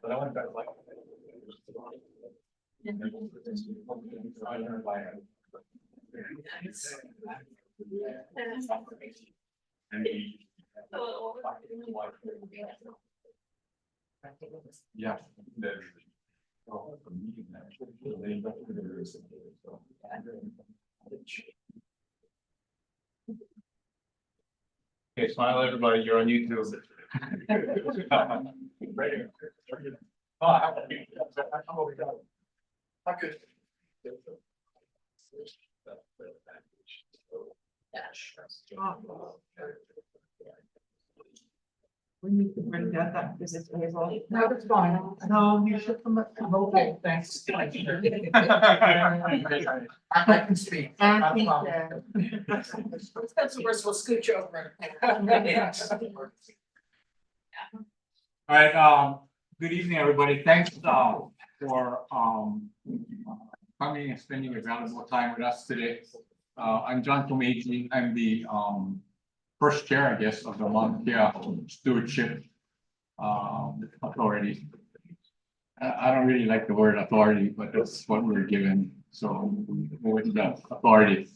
But I went back like. Yeah. Okay, smile everybody, you're on YouTube. We need to bring that because it's all. No, it's fine. No, you should come up. Okay, thanks. I can speak. Thank you. Spencer, we'll scooch over. All right, good evening, everybody. Thanks, for, coming and spending your valuable time with us today. I'm John Tomeji. I'm the, first chair, I guess, of the Mauna Stewardship, Authority. I don't really like the word authority, but that's what we're given, so we go with the authority.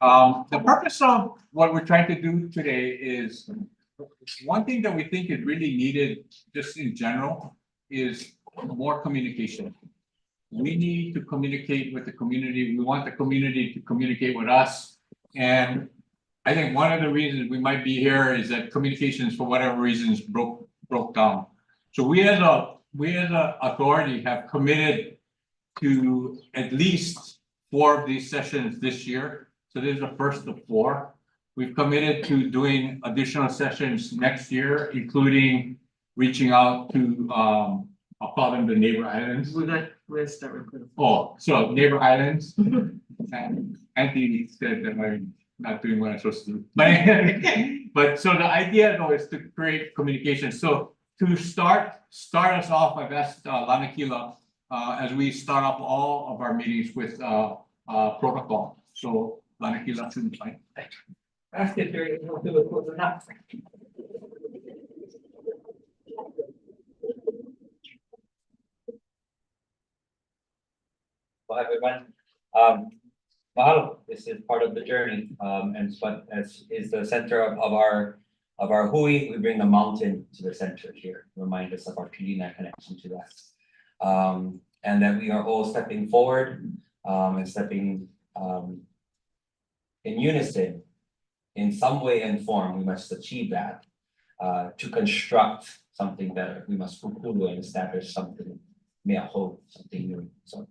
The purpose of what we're trying to do today is one thing that we think is really needed just in general is more communication. We need to communicate with the community. We want the community to communicate with us. And I think one of the reasons we might be here is that communications, for whatever reasons, broke down. So we as a authority have committed to at least 4 of these sessions this year. So this is the first of 4. We've committed to doing additional sessions next year, including reaching out to, I'll call them the neighbor islands. We'll start with. Oh, so neighbor islands. And Anthony said that I'm not doing what I'm supposed to do. But so the idea though is to create communication. So to start us off, I've asked Lanakila as we start off all of our meetings with protocol. So Lanakila should be fine. Ask it during the not. Well, everyone, mahalo. This is part of the journey, and but as is the center of our hui, we bring the mountain to the center here, remind us of our Pilina connection to that, and that we are all stepping forward, and stepping in unison, in some way and form. We must achieve that to construct something better. We must kukulu and establish something meaho, something new. So.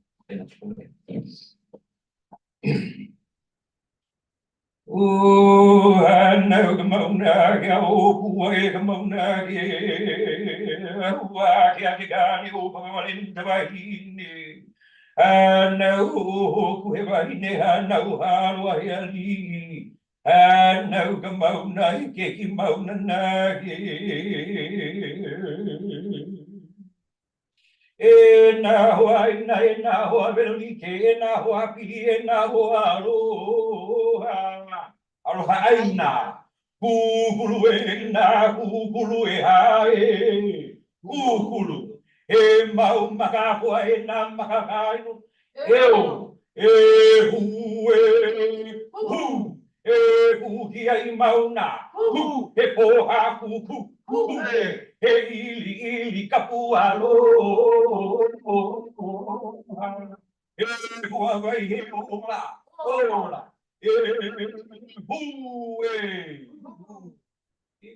Ooh, I know the mona, oh, boy, the mona, why can't you get over in the Bahini? I know who I know how I leave. I know the mona, kiki mona, na hua velike na hua pi na hua aloha aina kukulu na kukulu hae kukulu mau makahua na makahainu eu hu ki ai mauna hu poha kuku he ili kapualo hua vai he ola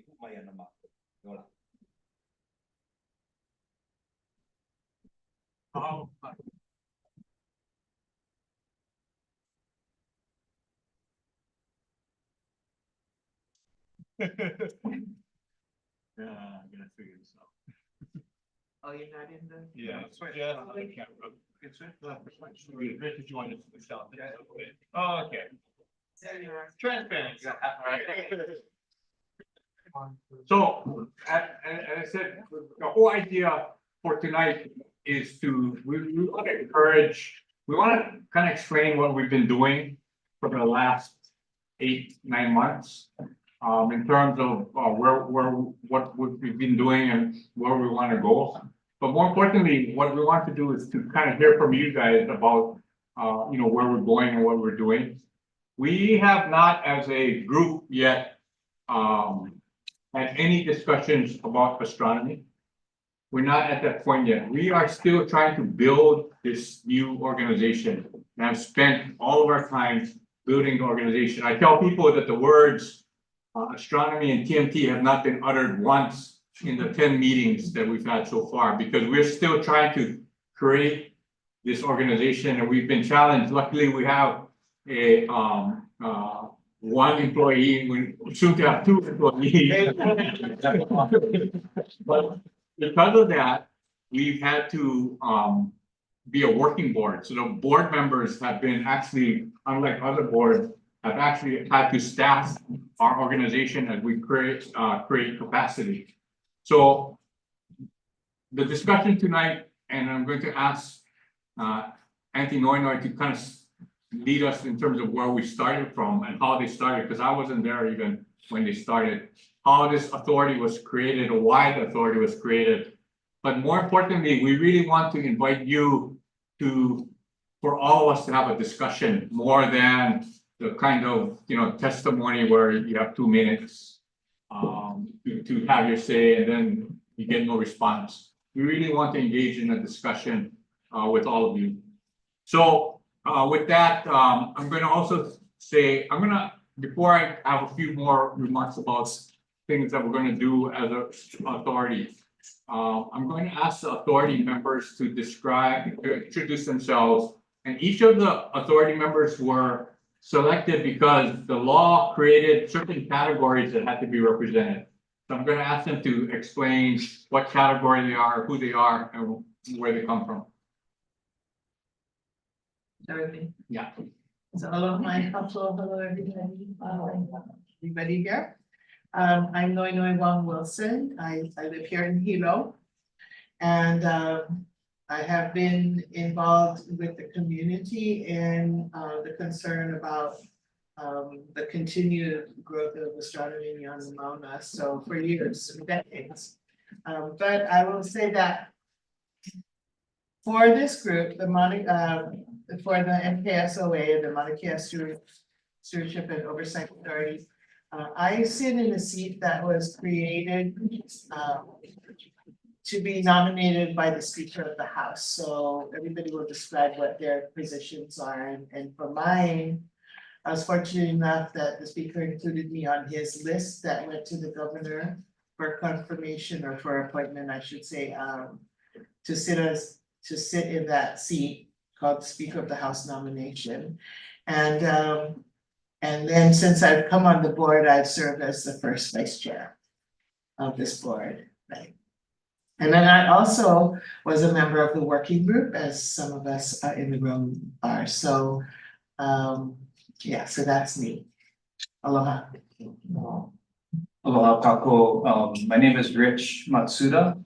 kumaya nama ola Yeah, I'm gonna figure this out. Oh, you're not in the. Yeah, I can't. It's great to join us. Oh, okay. There you are. Transparent. So, as I said, the whole idea for tonight is we want to encourage, we want to kind of explain what we've been doing for the last 8-9 months. in terms of, what we've been doing and where we want to go. But more importantly, what we want to do is to kind of hear from you guys about, where we're going and what we're doing. We have not, as a group yet, had any discussions about astronomy. We're not at that point yet. We are still trying to build this new organization. And I've spent all of our time building the organization. I tell people that the words astronomy and TMT have not been uttered once in the 10 meetings that we've had so far, because we're still trying to create this organization, and we've been challenged. Luckily, we have a one employee, we soon to have 2 employees. But because of that, we've had to be a working board. So the board members have been actually, unlike other boards, have actually had to staff our organization as we create capacity. So the discussion tonight, and I'm going to ask Auntie Noy to kind of lead us in terms of where we started from and how they started, because I wasn't there even when they started, how this authority was created or why the authority was created. But more importantly, we really want to invite you for all of us to have a discussion more than the kind of, testimony where you have 2 minutes to have your say and then you get no response. We really want to engage in a discussion with all of you. So with that, I'm going to also say, before I have a few more remarks about things that we're going to do as an authority, I'm going to ask the authority members to introduce themselves. And each of the authority members were selected because the law created certain categories that had to be represented. So I'm going to ask them to explain what category they are, who they are, and where they come from. Everything. Yeah. So hello, my council, hello, everybody. Everybody here. I'm Noy Wang Wilson. I live here in Hilo. And I have been involved with the community in the concern about the continued growth of astronomy on Mauna. So for years, decades. But I will say that for this group, for the MKSOA, the Mauna Kea Stewardship and Oversight Authority, I sit in a seat that was created to be nominated by the Speaker of the House. So everybody will describe what their positions are. And for mine, I was fortunate enough that the Speaker included me on his list that went to the governor for confirmation or for appointment, I should say, to sit in that seat called Speaker of the House nomination. And then since I've come on the board, I've served as the first vice chair of this board, right? And then I also was a member of the working group, as some of us in the room are. So, yeah, so that's me. Aloha. Aloha kako. My name is Rich Matsuda.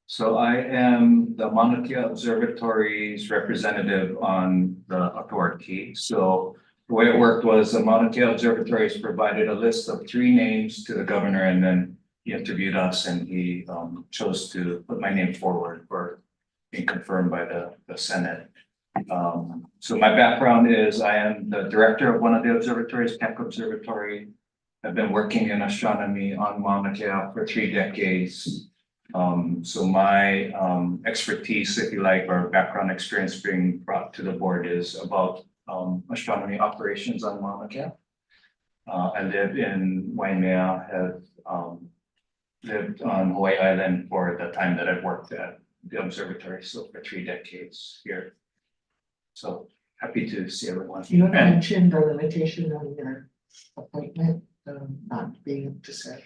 So I am the Mauna Kea Observatory's representative on the authority. So the way it worked was the Mauna Kea Observatory has provided a list of 3 names to the governor, and then he interviewed us and he chose to put my name forward for being confirmed by the Senate. So my background is I am the director of one of the observatories, Keck Observatory. I've been working in astronomy on Mauna Kea for 3 decades. So my expertise, if you like, or background experience being brought to the board is about astronomy operations on Mauna Kea. I live in Waimea, have lived on Hawaii Island for the time that I've worked at the observatory, so for 3 decades here. So happy to see everyone. You want to mention the limitation on your appointment, not being able to serve?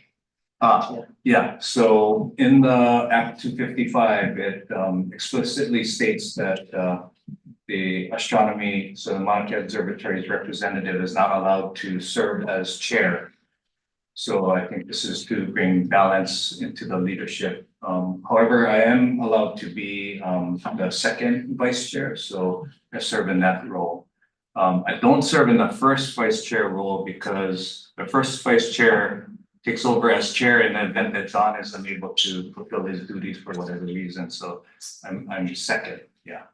Yeah, so in the Act 255, it explicitly states that the astronomy, so the Mauna Kea Observatory's representative is not allowed to serve as chair. So I think this is to bring balance into the leadership. However, I am allowed to be the second vice chair, so I serve in that role. I don't serve in the first vice chair role because the first vice chair takes over as chair in the event that John is unable to fulfill his duties for whatever reason. So I'm second, yeah.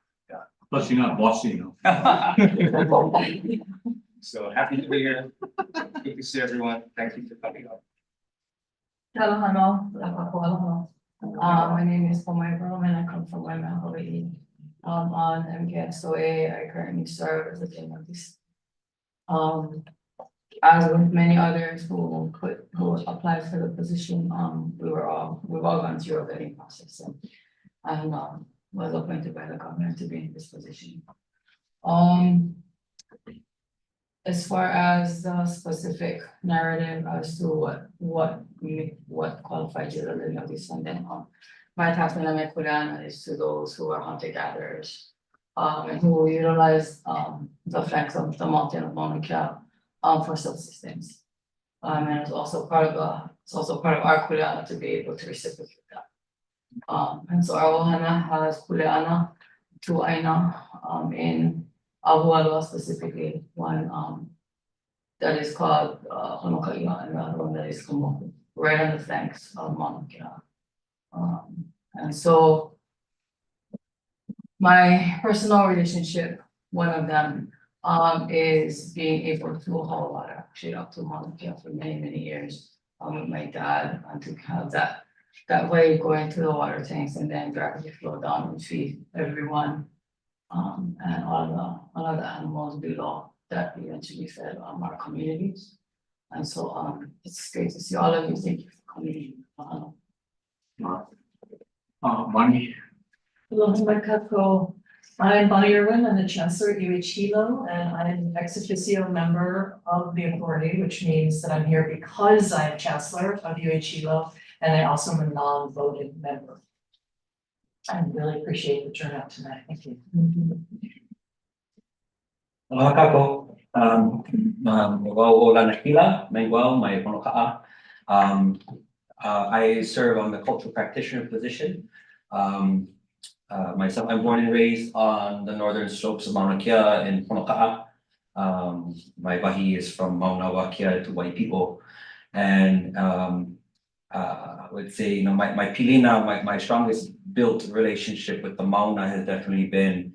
Plus you're not bossy, you know. So happy to be here. Good to see everyone. Thank you for coming up. Hello, hello. My name is Pomay Brom and I come from Waimea, Hawaii. On MKSOA, I currently serve as a team of this. As with many others who applied for the position, we've all gone through a vetting process and was appointed by the government to be in this position. As far as the specific narrative as to what qualifies you as a living descendant, my attachment and my kuleana is to those who are hunter gatherers, and who utilize the flanks of the mountain of Mauna Kea for subsistence. And it's also part of our kuleana to be able to reciprocate that. And so our ohana has kuleana, two aina, in Ahualoa specifically, one that is called Honoka'i'a and the other one that is Komoku, right on the flanks of Mauna Kea. And so my personal relationship, one of them, is being able to haul water actually up to Mauna Kea for many, many years with my dad, and to have that way going to the water tanks and then gravity flow down and feed everyone. And all of the animals below that eventually fed our communities. And so it's great to see all of you. Thank you for coming. Bonnie, Hello, Makako. I'm Bonnie Irwin. I'm the Chancellor at UH Hilo, and I'm an ex officio member of the authority, which means that I'm here because I'm Chancellor of UH Hilo, and I also am a non-voted member. I really appreciate the turnout tonight. Thank you. Aloha kako, wau o lana kila, mai wau, mai honoka'a. I serve on the cultural practitioner position. Myself, I'm born and raised on the northern slopes of Mauna Kea in Honoka'a. My wahi is from Mauna Wakea to Waipi'o. And I would say, my pilina, my strongest built relationship with the Mauna has definitely been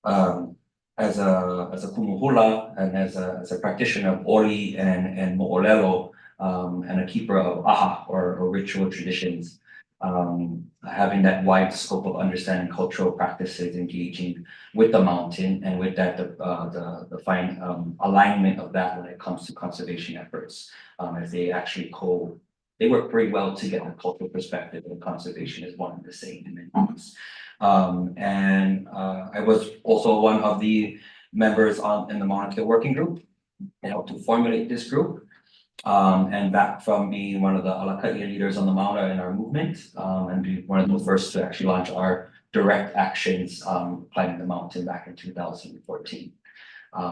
as a kumuhula and as a practitioner of ori and mo'olelo, and a keeper of aha or ritual traditions. Having that wide scope of understanding cultural practices, engaging with the mountain, and with that the fine alignment of that when it comes to conservation efforts, as they actually they work very well together. Cultural perspective and conservation is one and the same in many ways. And I was also one of the members in the Mauna Kea working group. I helped to formulate this group. And back from being one of the Alaka'i leaders on the Mauna in our movement, and being one of the first to actually launch our direct actions climbing the mountain back in 2014.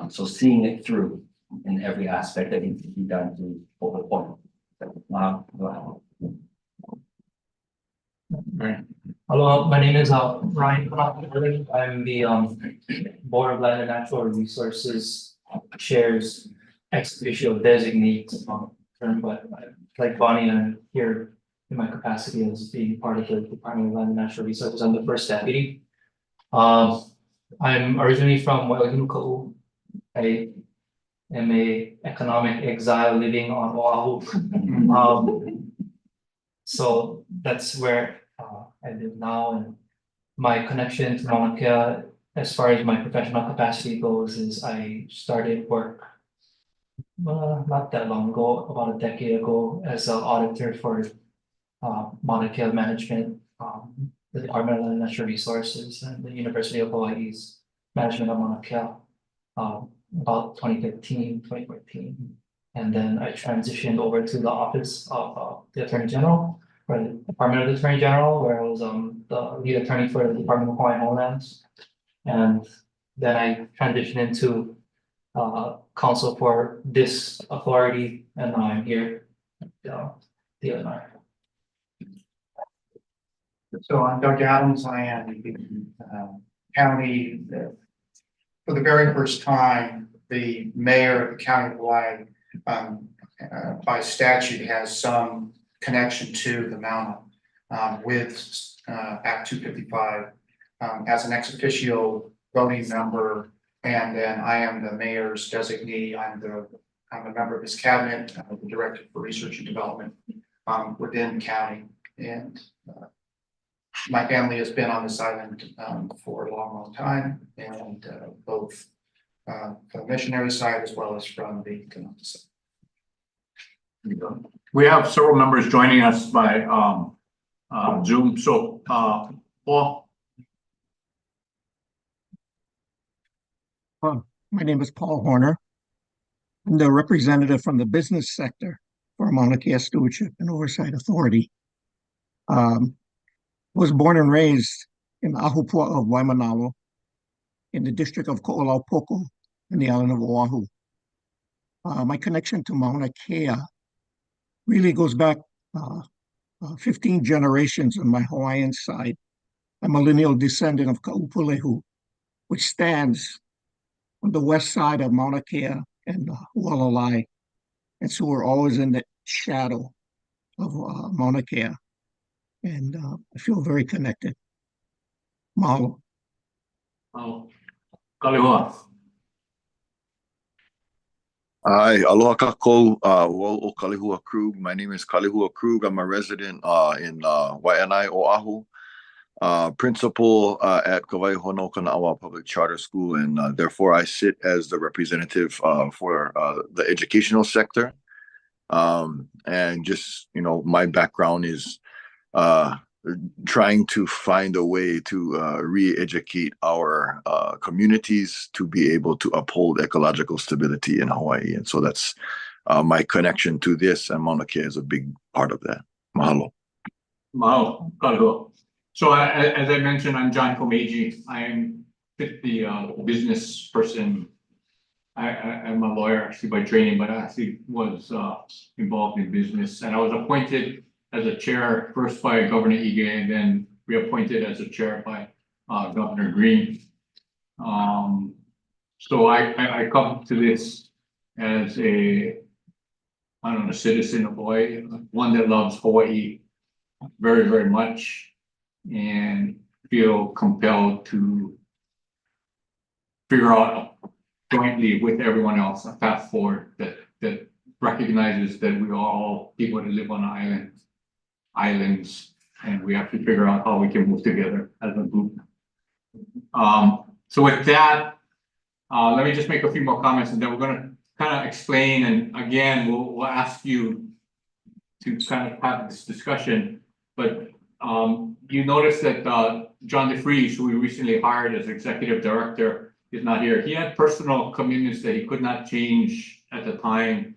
So seeing it through in every aspect that needs to be done to the point. right, Hello, my name is Ryan. I'm the Board of Land and Natural Resources Chairs ex officio designate term, but like Bonnie, I'm here in my capacity as being part of the Department of Land and Natural Resources. I'm the first deputy. I'm originally from Waihinuku. I am a economic exile living on Oahu. So that's where I live now, and my connection to Mauna Kea, as far as my professional capacity goes, is I started work not that long ago, about a decade ago, as an auditor for Mauna Kea management, the Department of Land and Natural Resources and the University of Hawaii's management of Mauna Kea, about 2013, 2014. And then I transitioned over to the office of the Attorney General, or the Department of the Attorney General, where I was the lead attorney for the Department of Hawaiian Homelands. And then I transitioned into counsel for this authority, and now I'm here at the Illinois. So I'm Doug Adams. I am in county, for the very first time, the mayor of the county of Hawaii by statute has some connection to the Mauna with Act 255 as an ex officio voting member. And then I am the mayor's designee. I'm a member of his cabinet, the director for research and development within the county. And my family has been on this island for a long, long time, and both from the missionary side as well as from the economic side. We have several members joining us by Zoom. So Paul. My name is Paul Horner. I'm the representative from the business sector for Mauna Kea Stewardship and Oversight Authority. Was born and raised in Ahupua of Waimanalo in the district of Ko'olaupoko in the island of Oahu. My connection to Mauna Kea really goes back 15 generations on my Hawaiian side. I'm a lineal descendant of Ka'upulehu, which stands on the west side of Mauna Kea and Hualalai. And so we're always in the shadow of Mauna Kea. And I feel very connected. Mahalo. Kalihua. Hi, aloha kākou, o Kalihua Krug. My name is Kalihua Krug. I'm a resident in Waianae, Oahu. Principal at Kawaihono Kana'awa Public Charter School, and therefore I sit as the representative for the educational sector. And just, my background is trying to find a way to re-educate our communities to be able to uphold ecological stability in Hawaii. And so that's my connection to this, and Mauna Kea is a big part of that. Mahalo. Mahalo, Kalihua. So as I mentioned, I'm John Komeiji. I'm the business person. I'm a lawyer actually by training, but I actually was involved in business, and I was appointed as a chair first by Governor Ige and then reappointed as a chair by Governor Green. So I come to this as a citizen of Hawaii, one that loves Hawaii very, very much, and feel compelled to figure out jointly with everyone else a path forward that recognizes that we are all people that live on islands, and we have to figure out how we can move together as a group. So with that, let me just make a few more comments, and then we're going to kind of explain, and again, we'll ask you to kind of have this discussion. But you notice that John DeFries, who we recently hired as executive director, is not here. He had personal commitments that he could not change at the time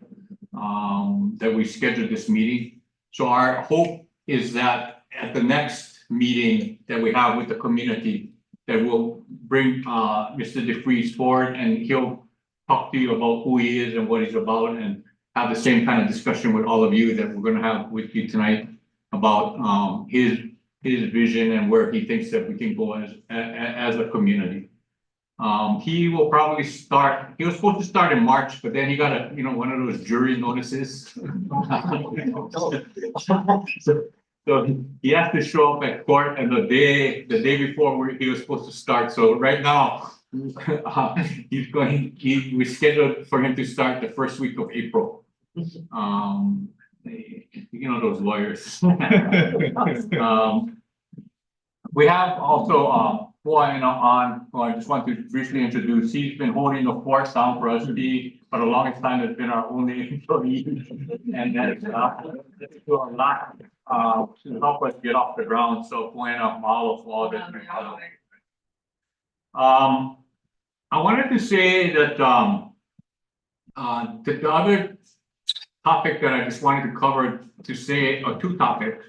that we scheduled this meeting. So our hope is that at the next meeting that we have with the community, that we'll bring Mr. DeFries forward, and he'll talk to you about who he is and what he's about, and have the same kind of discussion with all of you that we're going to have with you tonight about his vision and where he thinks that we can go as a community. He will probably start. He was supposed to start in March, but then he got one of those jury notices. So he has to show up at court, and the day before he was supposed to start. So right now, we scheduled for him to start the first week of April. Those lawyers. We have also who I just want to briefly introduce. He's been holding the fort down for us. He, for the longest time, has been our only employee, and that's do a lot to help us get off the ground. So mahalo for all that. I wanted to say that the other topic that I just wanted to cover, or two topics,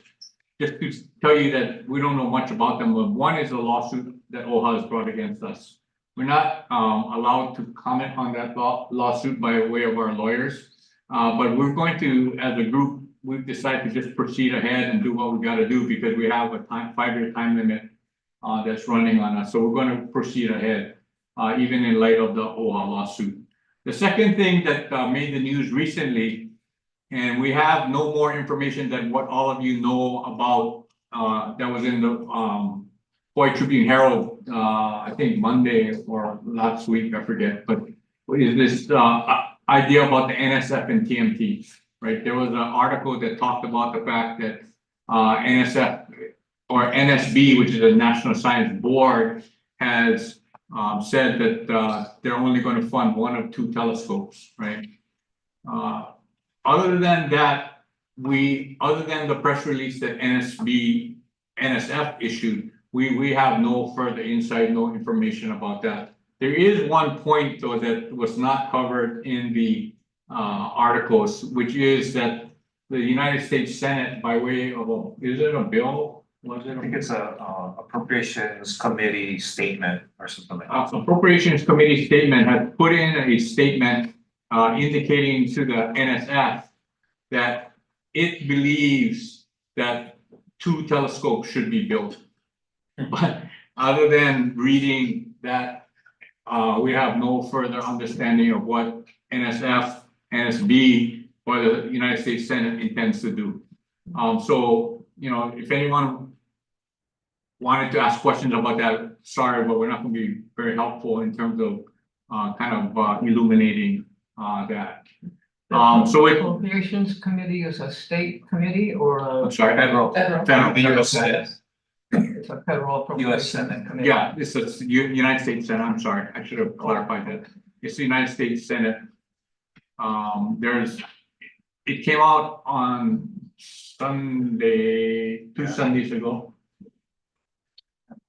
just to tell you that we don't know much about them. But one is a lawsuit that OHA has brought against us. We're not allowed to comment on that lawsuit by way of our lawyers, but we're going to, as a group, we've decided to just proceed ahead and do what we got to do, because we have a 5-year time limit that's running on us. So we're going to proceed ahead, even in light of the OHA lawsuit. The second thing that made the news recently And we have no more information than what all of you know about, that was in the, Hawaii Tribune Herald, I think Monday or last week, I forget, but is this, idea about the NSF and TMT, right? There was an article that talked about the fact that, NSF or NSB, which is the National Science Board, has, said that, they're only going to fund one of two telescopes, right? Other than that, other than the press release that NSF issued, we have no further insight, no information about that. There is one point though that was not covered in the articles, which is that the United States Senate, by way of is it a bill? Was it? I think it's a appropriations committee statement or something like that. Appropriations Committee statement had put in a statement indicating to the NSF that it believes that two telescopes should be built. But other than reading that, we have no further understanding of what NSF, NSB, or the United States Senate intends to do. So, if anyone wanted to ask questions about that, sorry, but we're not going to be very helpful in terms of illuminating that. So it, Appropriations Committee is a state committee or I'm sorry, federal. The US Senate. it's a federal appropriations Senate. committee? Yeah, it's the United States Senate, I'm sorry, I should have clarified that. It's the United States Senate. It came out on Sunday, 2 Sundays ago.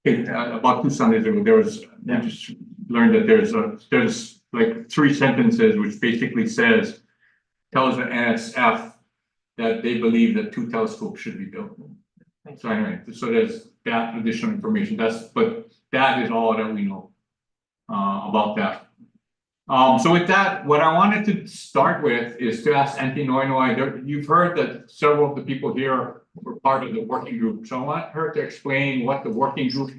About 2 Sundays ago, I just learned that there's like 3 sentences which basically tells the NSF that they believe that 2 telescopes should be built. So anyway, so there's that additional information. But that is all that we know about that. So with that, what I wanted to start with is to ask Auntie Noy. You've heard that several of the people here were part of the working group. So I want her to explain what the working group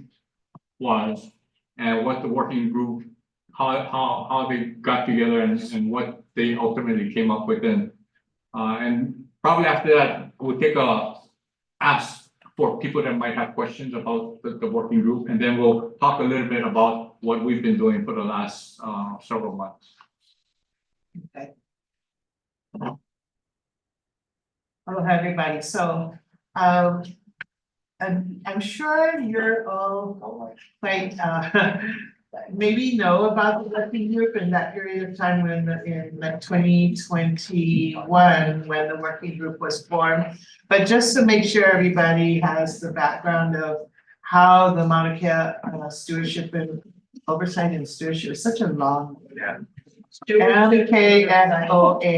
was and what the working group, how they got together and what they ultimately came up with. And probably after that, we'll ask for people that might have questions about the working group, and then we'll talk a little bit about what we've been doing for the last several months. Okay. Hello, everybody. So, I'm sure you're all quite, maybe know about the working group in that period of time when in like 2021, when the working group was formed. But just to make sure everybody has the background of how the Mauna Kea stewardship and oversight and stewardship is such a long. MKSOA.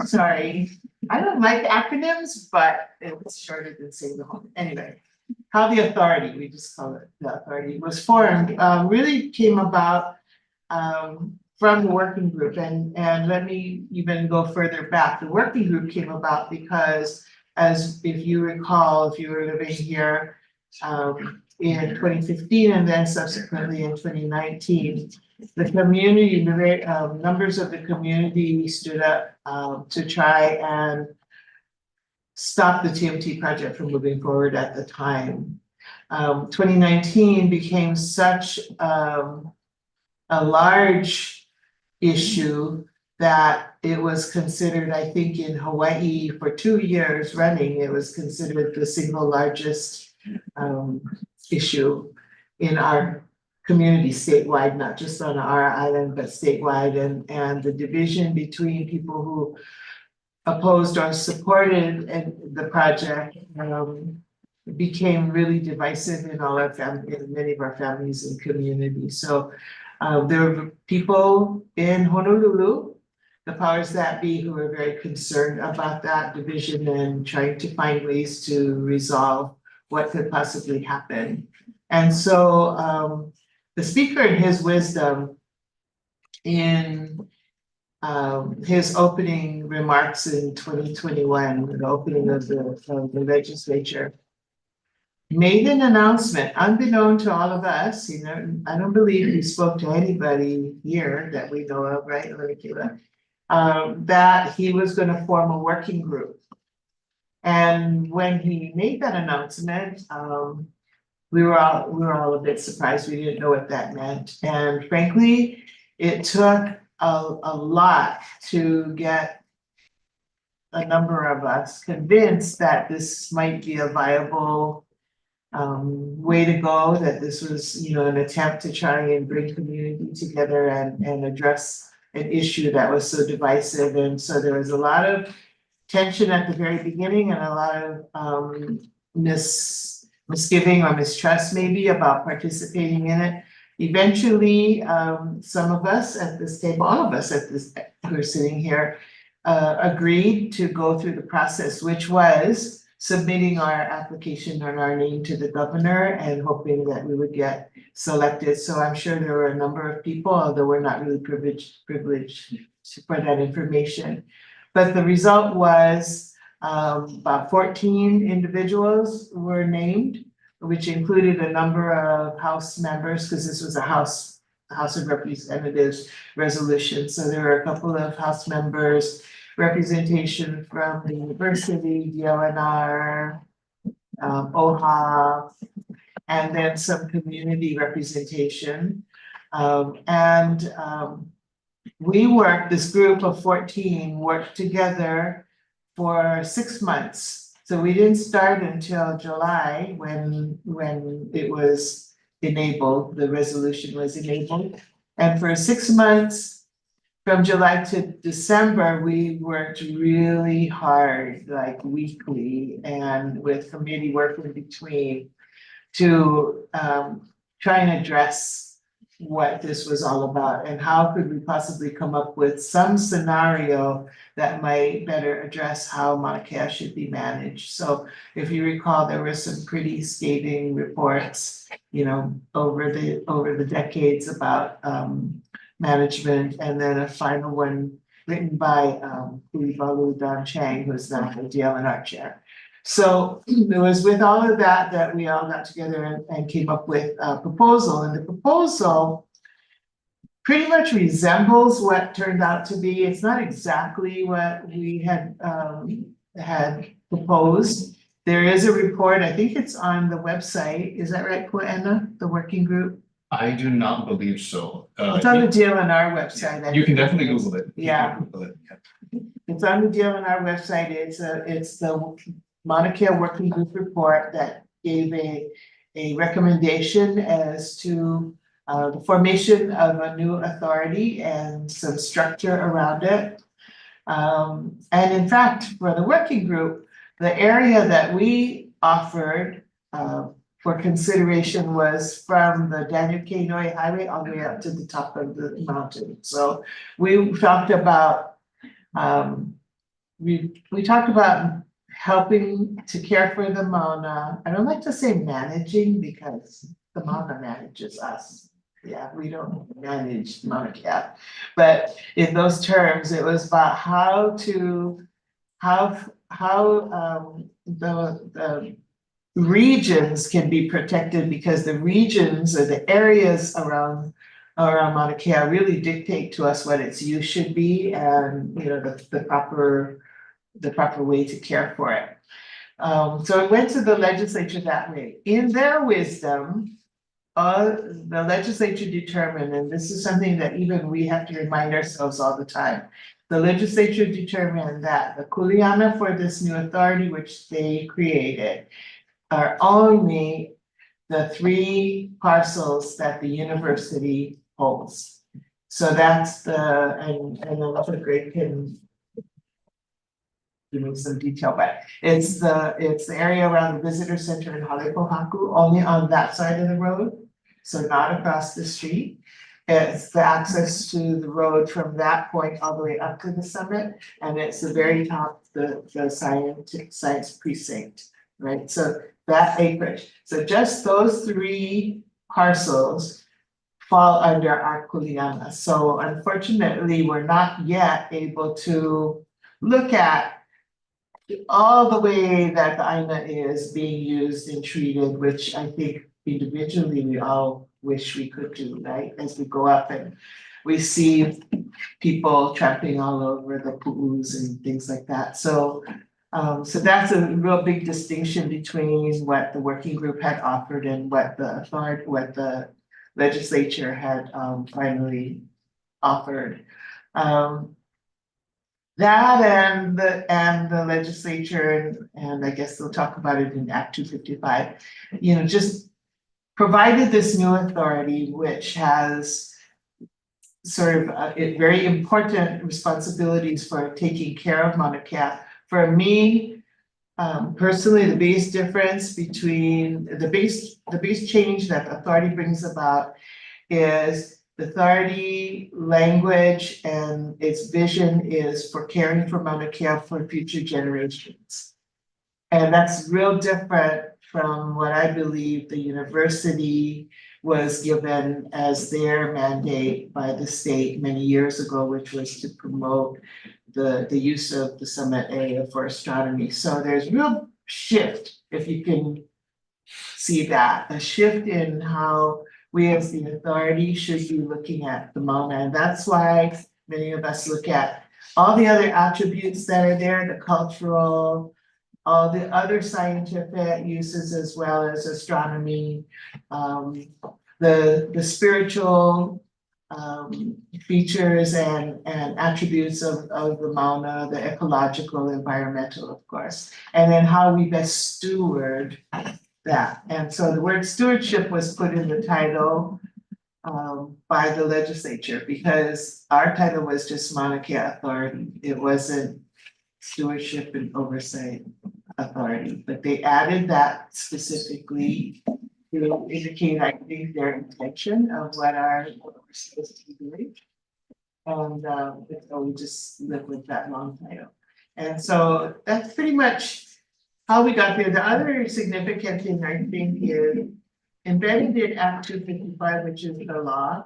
Sorry, I don't like acronyms, but it's shorter than saying the whole. Anyway, how the authority, we just call it the authority, was formed, really came about from the working group. And let me even go further back. The working group came about because, as if you recall, if you were living here in 2015 and then subsequently in 2019, the community, members of the community stood up to try and stop the TMT project from moving forward at the time. 2019 became such a large issue that it was considered, I think in Hawaii for 2 years running, it was considered the single largest issue in our community statewide, not just on our island, but statewide. And the division between people who opposed or supported the project became really divisive in all our family, in many of our families and communities. So there were people in Honolulu, the powers that be, who were very concerned about that division and trying to find ways to resolve what could possibly happen. And so the speaker, in his wisdom, in his opening remarks in 2021, the opening of the legislature, made an announcement unbeknown to all of us. I don't believe he spoke to anybody here that we know of, right, Lakila? that he was gonna form a working group. And when he made that announcement, we were all a bit surprised. We didn't know what that meant. And frankly, it took a lot to get a number of us convinced that this might be a viable way to go, that this was, you know, an attempt to try and bring community together and address an issue that was so divisive. And so there was a lot of tension at the very beginning and a lot of misgiving or mistrust maybe about participating in it. Eventually, some of us at this table, all of us at this, who are sitting here, agreed to go through the process, which was submitting our application and our name to the governor and hoping that we would get selected. So I'm sure there were a number of people, although we're not really privileged for that information. But the result was about 14 individuals were named, which included a number of House members, because this was a House of Representatives resolution. So there were a couple of House members, representation from the university, DLNR, OHA, and then some community representation. We worked, this group of 14 worked together for 6 months. So we didn't start until July when it was enabled, the resolution was enabled. And for 6 months, from July to December, we worked really hard, like weekly, and with committee work in between to try and address what this was all about and how could we possibly come up with some scenario that might better address how Mauna Kea should be managed. So if you recall, there were some pretty scathing reports, you know, over the decades about management, and then a final one written by Kulibalu Don Chang, who's now the DLNR chair. So it was with all of that that we all got together and came up with a proposal, and the proposal pretty much resembles what turned out to be. It's not exactly what we had proposed. There is a report, I think it's on the website, is that right, Poena, the working group? I do not believe so. It's on the DLNR website. I You can think. definitely Google it. You can Yeah. Google it, yeah. It's on the DLNR website. It's the Mauna Kea Working Group report that gave a recommendation as to the formation of a new authority and some structure around it. And in fact, for the working group, the area that we offered for consideration was from the Daniel K. Inouye Highway all the way up to the top of the mountain. So we talked about we talked about helping to care for the Mauna. I don't like to say managing because the Mauna manages us. Yeah, we don't manage Mauna Kea. But in those terms, it was about how the regions can be protected, because the regions or the areas around Mauna Kea really dictate to us what its use should be, and you know the proper way to care for it. So it went to the legislature that way. In their wisdom, the legislature determined, and this is something that even we have to remind ourselves all the time. The legislature determined that the kuleana for this new authority, which they created, are only the 3 parcels that the university holds. So that's and then Greg can give me some detail, but it's the area around the visitor center in Halepohaku, only on that side of the road, so not across the street. It's the access to the road from that point all the way up to the summit, and it's the very top, the science precinct, right? So that acreage, so just those 3 parcels fall under our kuleana. So unfortunately, we're not yet able to look at all the way that the Aina is being used and treated, which I think individually we all wish we could do, right? As we go up and we see people tramping all over the pu'us and things like that. So that's a real big distinction between what the working group had offered and what the legislature had finally offered. That and the legislature, and I guess they'll talk about it in Act 255, just provided this new authority, which has sort of very important responsibilities for taking care of Mauna Kea. For me, personally, the biggest difference between the biggest change that the authority brings about is the authority language and its vision is for caring for Mauna Kea for future generations. And that's real different from what I believe the university was given as their mandate by the state many years ago, which was to promote the use of the summit area for astronomy. So there's real shift, if you can see that, a shift in how we as the authority should be looking at the Mauna. And that's why many of us look at all the other attributes that are there, the cultural, all the other scientific uses as well as astronomy, the spiritual features and attributes of the Mauna, the ecological, environmental, of course, and then how we best steward that. And so the word stewardship was put in the title by the legislature because our title was just Mauna Kea Authority. It wasn't stewardship and oversight authority, but they added that specifically to indicate, I think, their intention of what we're supposed to be doing. And so we just live with that long title. And so that's pretty much how we got there. The other significant thing I think is embedded in Act 255, which is the law,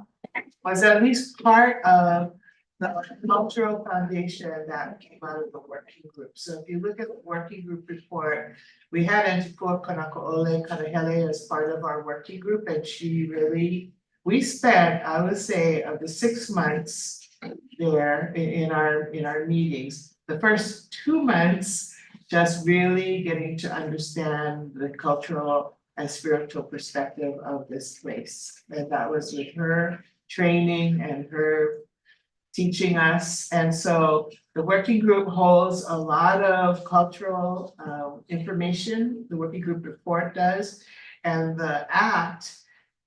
was at least part of the cultural foundation that came out of the working group. So if you look at the working group report, we had Antikua Kanako'ole Kanahele as part of our working group, and we spent, I would say, of the 6 months there in our meetings, the first 2 months just really getting to understand the cultural and spiritual perspective of this place. And that was with her training and her teaching us. And so the working group holds a lot of cultural information, the working group report does, and the act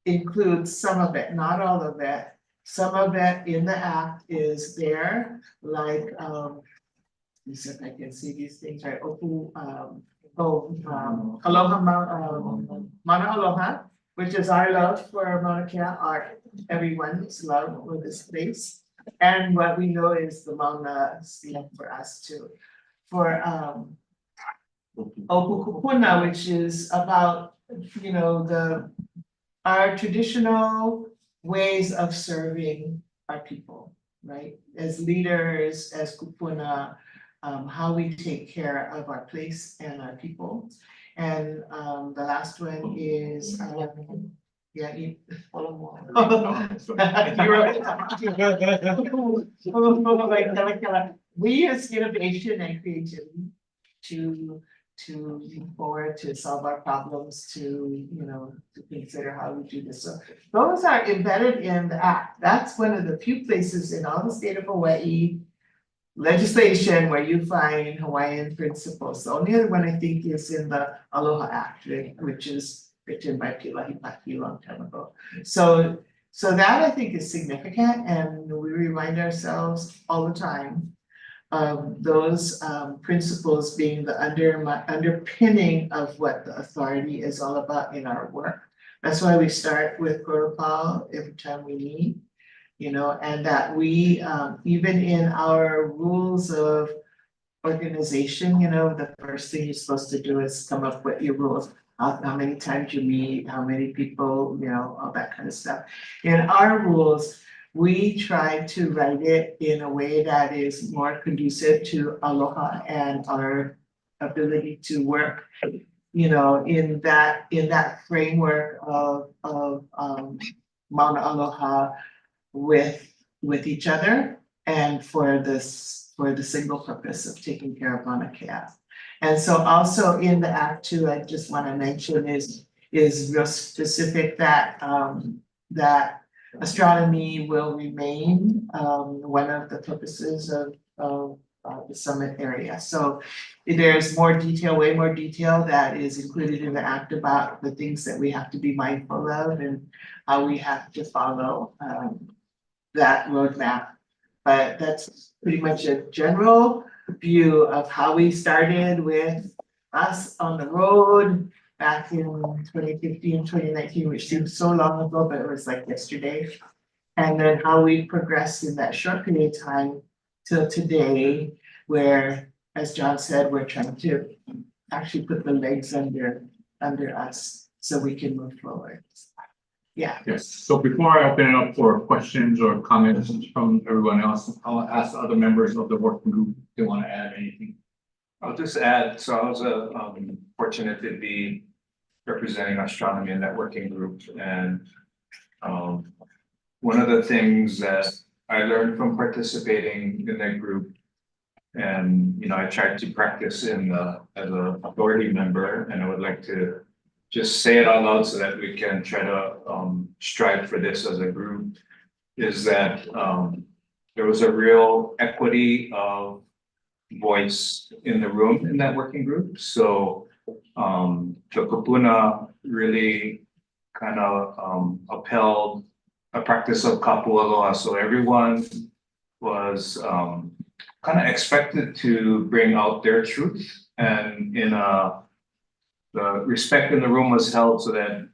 includes some of it, not all of it. Some of it in the act is there, like, let me see if I can see these things right. Aloha, Mana Aloha, which is our love for Mauna Kea, everyone's love for this place. And what we know is the Mauna's love for us too. For Opukupuna, which is about, our traditional ways of serving our people, right? As leaders, as kupuna, how we take care of our place and our people. And the last one is we use innovation and creativity to move forward, to solve our problems, to consider how we do this. So those are embedded in the act. That's one of the few places in all the state of Hawaii legislation where you find Hawaiian principles. The only other one I think is in the Aloha Act, which is written by Pilahi Paki a long time ago. So that I think is significant, and we remind ourselves all the time of those principles being the underpinning of what the authority is all about in our work. That's why we start with Protocol every time we meet, and that we, even in our rules of organization, the first thing you're supposed to do is come up with your rules. How many times you meet, how many people, all that kind of stuff. In our rules, we try to write it in a way that is more conducive to aloha and our ability to work, in that framework of Mauna Aloha with with each other and for the single purpose of taking care of Mauna Kea. And so also in the Act 2, I just want to mention is real specific that that astronomy will remain one of the purposes of the summit area. So there's more detail, way more detail that is included in the act about the things that we have to be mindful of and how we have to follow that roadmap. But that's pretty much a general view of how we started with us on the road back in 2015, 2019, which seems so long ago, but it was like yesterday. And then how we progressed in that short period of time till today, where, as John said, we're trying to actually put the legs under us so we can move forward. Yeah. Yes, so before I open it up for questions or comments from everyone else, I'll ask the other members of the working group if they want to add anything. I'll just add, so I was fortunate to be representing astronomy in that working group, and one of the things that I learned from participating in that group, and I tried to practice as an authority member, and I would like to just say it out loud so that we can try to strive for this as a group, is that there was a real equity of voice in the room in that working group. So the kupuna really kind of upheld a practice of kapualoa. So everyone was kind of expected to bring out their truth, and the respect in the room was held so that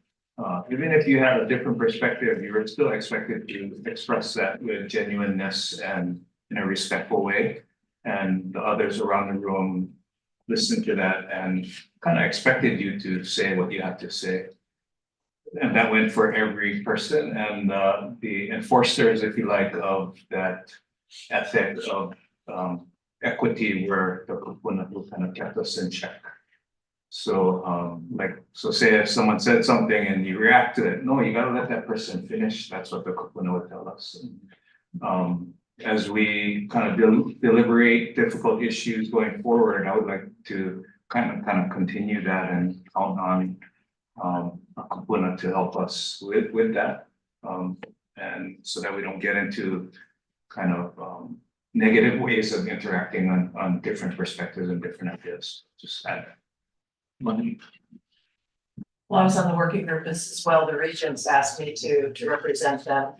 even if you had a different perspective, you were still expected to express that with genuineness and in a respectful way. And the others around the room listened to that and kind of expected you to say what you have to say. And that went for every person, and the enforcers, if you like, of that ethic of equity were the kupuna who kind of kept us in check. So so say if someone said something and you react to it, no, you gotta let that person finish. That's what the kupuna would tell us. As we kind of deliberate difficult issues going forward, I would like to kind of continue that and count on a kupuna to help us with that. And so that we don't get into kind of negative ways of interacting on different perspectives and different ideas. Just add that. Well, I was on the working group as well. The regions asked me to represent them.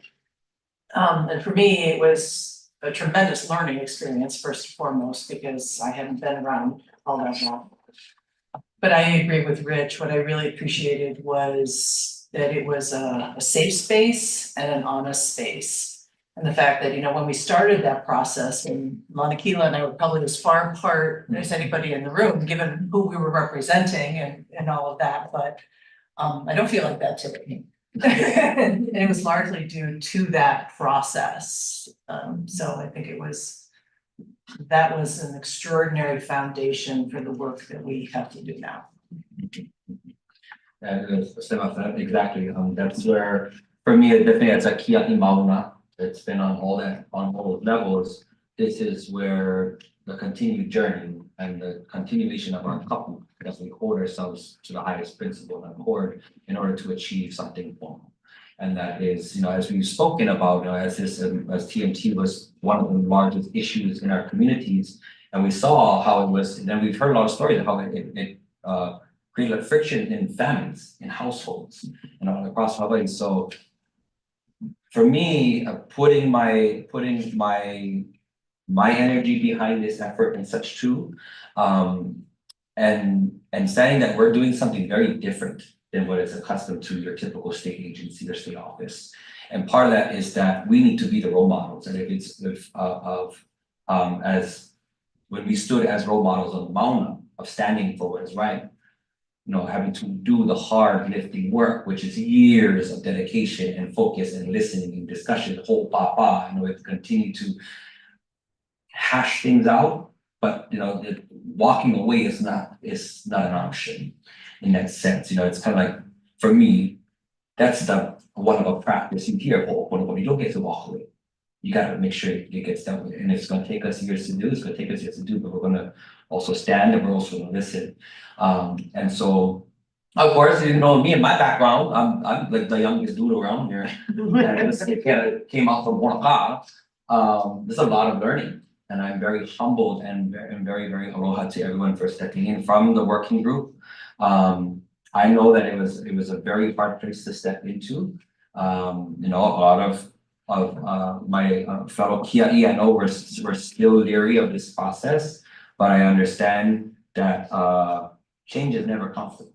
And for me, it was a tremendous learning experience, first and foremost, because I hadn't been around all that long. But I agree with Rich. What I really appreciated was that it was a safe space and an honest space. And the fact that, when we started that process, and Mauna Kea and I were probably as far apart as anybody in the room, given who we were representing and all of that, but I don't feel like that today. And it was largely due to that process. So I think that was an extraordinary foundation for the work that we have to do now. Exactly. That's where, for me, definitely as a kia'i mauna, it's been on all levels. This is where the continued journey and the continuation of our kapu, as we hold ourselves to the highest principle and accord in order to achieve something more. And that is, as we've spoken about, as TMT was one of the largest issues in our communities, and we saw how it was, and then we've heard a lot of stories of how it created friction in families, in households, across Hawaii. So for me, putting my energy behind this effort and such too, and saying that we're doing something very different than what is accustomed to your typical state agency or state office. And part of that is that we need to be the role models. And as when we stood as role models on Mauna of standing for what is right, having to do the hard lifting work, which is years of dedication and focus and listening and discussion, whole it continue to hash things out, but walking away is not an option in that sense. It's kind of like, for me, that's the one of a practice you hear, you don't get to walk away. you gotta make sure it gets done with, and it's gonna take us years to do, it's gonna take us years to do, but we're gonna also stand and we're also gonna listen. And so, of course, you know, me and my background, I'm like the youngest dude around here. And this kid came out from Wanaka. There's a lot of learning, and I'm very humbled and very, very aloha to everyone for stepping in from the working group. I know that it was a very hard place to step into. You know, a lot of my fellow Kia'i, I know we're still leery of this process, but I understand that change is never comfortable.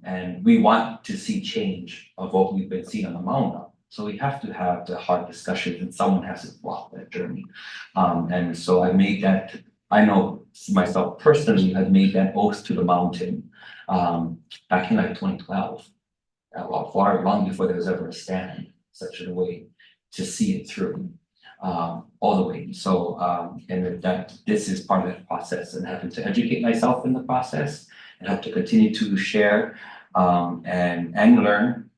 And we want to see change of what we've been seeing on the Mauna. So we have to have the hard discussions, and someone has to walk that journey. And so I made that, I know myself personally, I've made that oath to the mountain back in like 2012. Far long before there was ever a stand, such a way to see it through all the way. So and that this is part of that process, and having to educate myself in the process and have to continue to share and learn.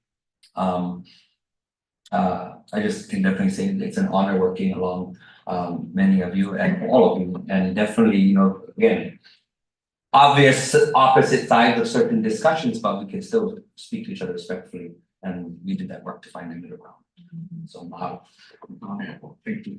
I just can definitely say it's an honor working along many of you and all of you, and definitely, you know, again, obvious opposite sides of certain discussions, but we can still speak to each other respectfully, and we did that work to find the middle ground. So mahalo. Thank you.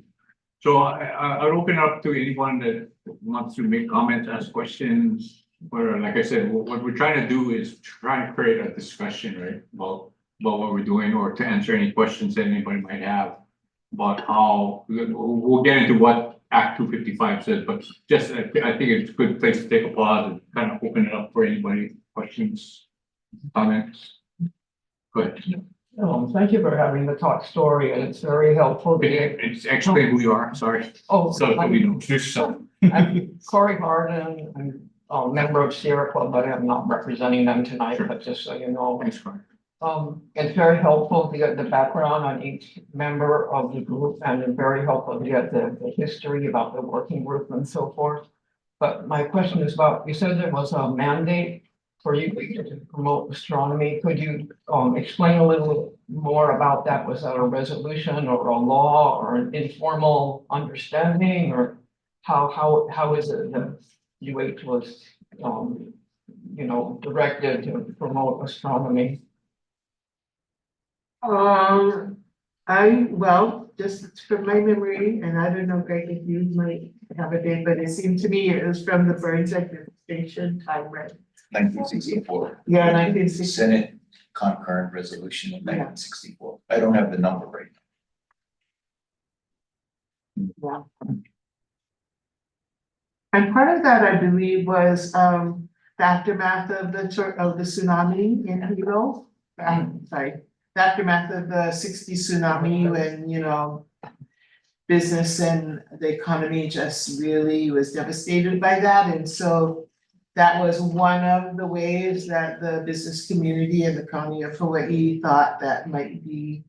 So I'll open up to anyone that wants to make comments, ask questions, or like I said, what we're trying to do is try to create a discussion, right? About what we're doing, or to answer any questions that anybody might have about how, we'll get into what Act 255 says, but just, I think it's a good place to take a pause and kind of open it up for anybody, questions, comments. Go ahead. Thank you for having the talk story, and it's very helpful. It's explain who you are, sorry. Oh, So that we know. So, I'm Corey Harden. I'm a member of Sierra Club, but I'm not representing them tonight, but just so you know. thanks, Corey. It's very helpful to get the background on each member of the group, and it's very helpful to get the history about the working group and so forth. But my question is about, you said there was a mandate for you to promote astronomy. Could you explain a little more about that? Was that a resolution or a law or an informal understanding, or how is it that UH was you know, directed to promote astronomy? Well, just from my memory, and I don't know, Greg, if you might have a date, but it seemed to me it was from the Burns administration time, right? 1964. Yeah, 1960. Senate concurrent resolution in 1964. I don't have the number right now. Yeah. And part of that, I believe, was the aftermath of the tsunami in Hilo. Sorry, the aftermath of the '60 tsunami, when, you know, business and the economy just really was devastated by that. And so that was one of the ways that the business community and the county of Hawaii thought that might be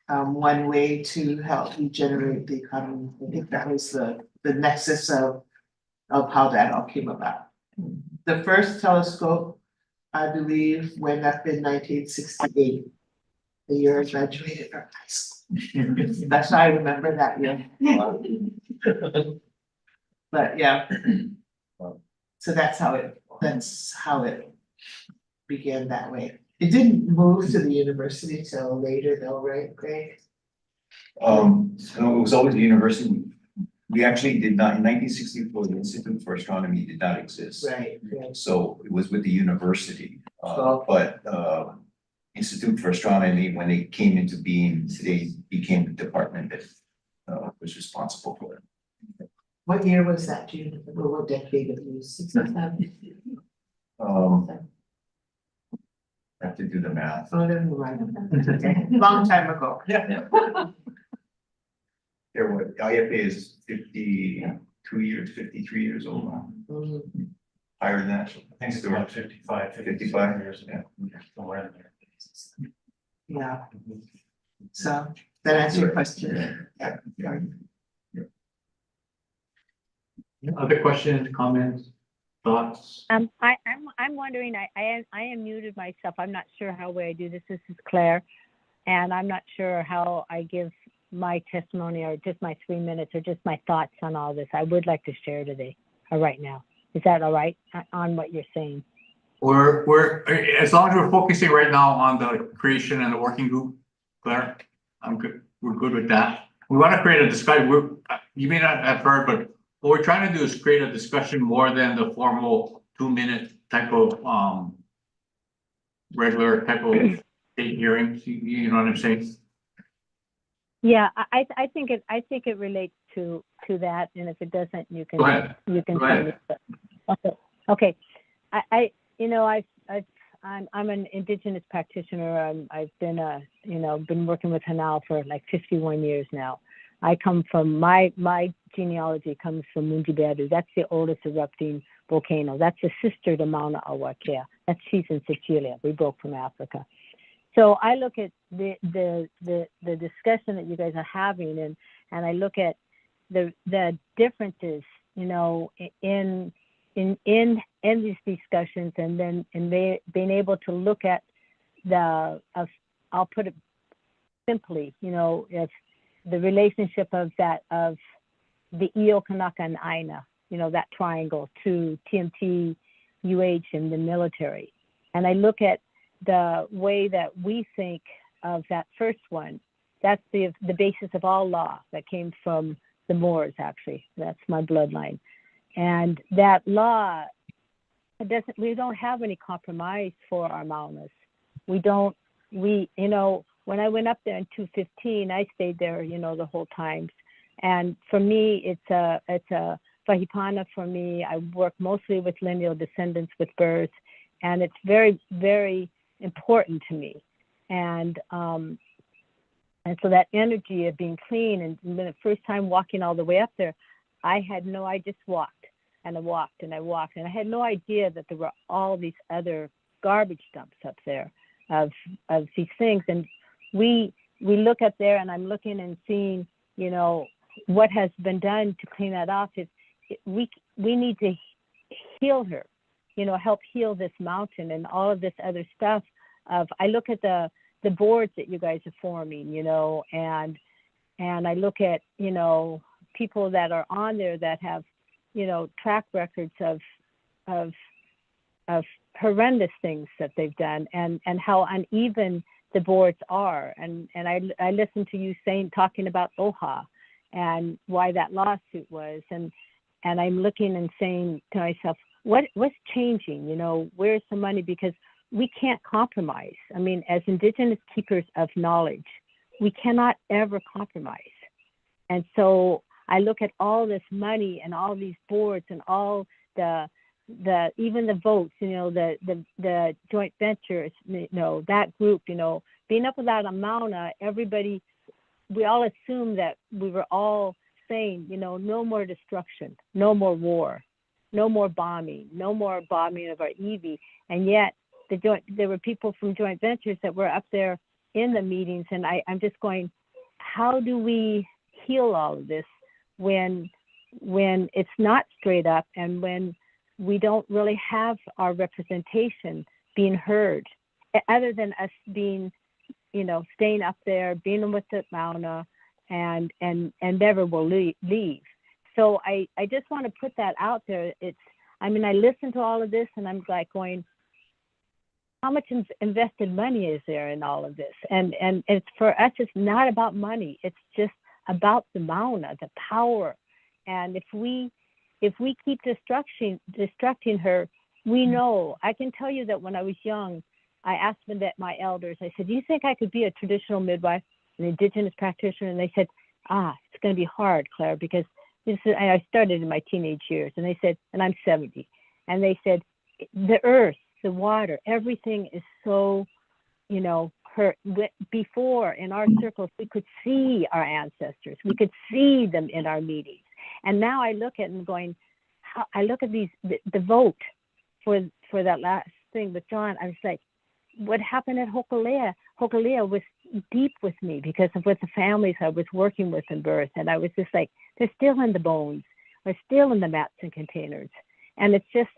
one way to help regenerate the economy. I think that was the nexus of how that all came about. The first telescope, I believe, went up in 1968, the year I graduated from high school. That's how I remember that year. But yeah. So that's how it began that way. It didn't move to the university till later though, right, Greg? So it was always the university. We actually did not, in 1964, the Institute for Astronomy did not exist. Right. So it was with the university, Oh. but Institute for Astronomy, when it came into being, they became the department that was responsible for it. What year was that, June? What decade of news? 67. I have to do the math. Oh, never mind. Okay. Long time ago. There were, IFA is 52 years, 53 years old now, Mm. higher than that. I think it's around 55, 55, years. yeah. Somewhere in there. Yeah. So that answers your question. Yeah. Other questions, comments, thoughts? I'm wondering, I am muted myself. I'm not sure how way I do this. This is Claire. And I'm not sure how I give my testimony or just my 3 minutes or just my thoughts on all this. I would like to share today or right now. Is that all right on what you're saying? We're, as long as we're focusing right now on the creation and the working group, Claire, I'm good. We're good with that. We want to create a discussion. You may not have heard, but what we're trying to do is create a discussion more than the formal 2-minute type of, regular type of hearings. You know what I'm saying? Yeah, I think it relates to that, and if it doesn't, you can Go ahead. you can Go tell me. ahead. Okay. I'm an indigenous practitioner. I've been been working with Hanal for like 51 years now. I come from my genealogy comes from Mundiberu. That's the oldest erupting volcano. That's a sister to Mauna Awakea. That's she's in Sicilia. We broke from Africa. So I look at the discussion that you guys are having, and I look at the differences, in these discussions, and then being able to look at I'll put it simply, if the relationship of the Io, Kanaka, and Aina, that triangle to TMT, UH, and the military, and I look at the way that we think of that first one. That's the basis of all law that came from the Moors, actually. That's my bloodline. And that law we don't have any compromise for our Maunas. When I went up there in 2015, I stayed there, the whole time. And for me, it's a Vahipana for me. I work mostly with lineal descendants with birth, and it's very, very important to me. And so that energy of being clean, and the first time walking all the way up there, I just walked and I walked and I walked, and I had no idea that there were all these other garbage dumps up there of these things. And we look up there, and I'm looking and seeing, what has been done to clean that off. We need to heal her, help heal this mountain and all of this other stuff. I look at the boards that you guys are forming, and I look at, people that are on there that have, track records of horrendous things that they've done, and how uneven the boards are. And I listened to you talking about OHA and why that lawsuit was, and I'm looking and saying to myself, what's changing? Where's the money? Because we can't compromise. I mean, as Indigenous keepers of knowledge, we cannot ever compromise. And so I look at all this money and all these boards and all even the votes, the joint ventures, that group, being up without a Mauna, everybody, we all assumed that we were all saying, no more destruction, no more war, no more bombing, no more bombing of our Eevee. And yet there were people from joint ventures that were up there in the meetings, and I'm just going, how do we heal all of this when it's not straight up, and when we don't really have our representation being heard, other than us being, staying up there, being with the Mauna, and never will leave. So I just want to put that out there. I listen to all of this, and I'm like going, how much invested money is there in all of this? And it's, for us, it's not about money. It's just about the Mauna, the power. And if we keep destructing her, we know. I can tell you that when I was young, I asked my elders, I said, do you think I could be a traditional midwife, an Indigenous practitioner? And they said, it's going to be hard, Claire, because I started in my teenage years. And they said, and I'm 70. And they said, the earth, the water, everything is so, before in our circles, we could see our ancestors. We could see them in our meetings. And now I look at them going, I look at the vote for that last thing with John. I was like, what happened at Hokulea? Hokulea was deep with me because of what the families I was working with in birth. And I was just like, they're still in the bones. They're still in the mats and containers. And it's just,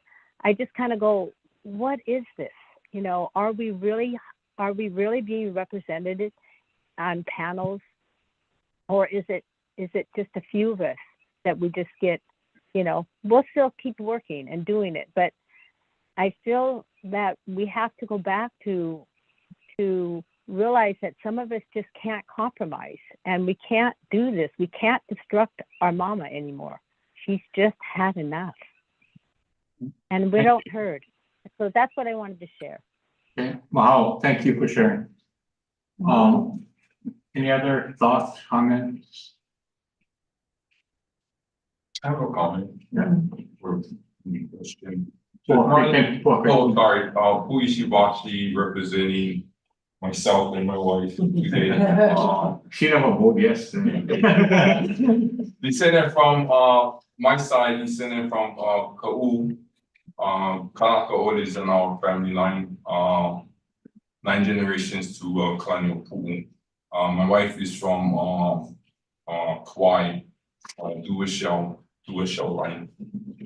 I just kind of go, what is this? Are we really being represented on panels Or is it just a few of us that we just get, we'll still keep working and doing it, but I feel that we have to go back to realize that some of us just can't compromise, and we can't do this. We can't destruct our mama anymore. She's just had enough. And we don't heard. So that's what I wanted to share. Okay, wow, thank you for sharing. Any other thoughts, comments? I have a comment. Yeah. Or question. Oh, sorry, who is Shibachi representing myself and my wife today? She never voted yes. Descended from, my side, descended from, Ka'u. Kanaka is in our family line, 9 generations to, colonial Pu'u. My wife is from, Kauai, dual shell line.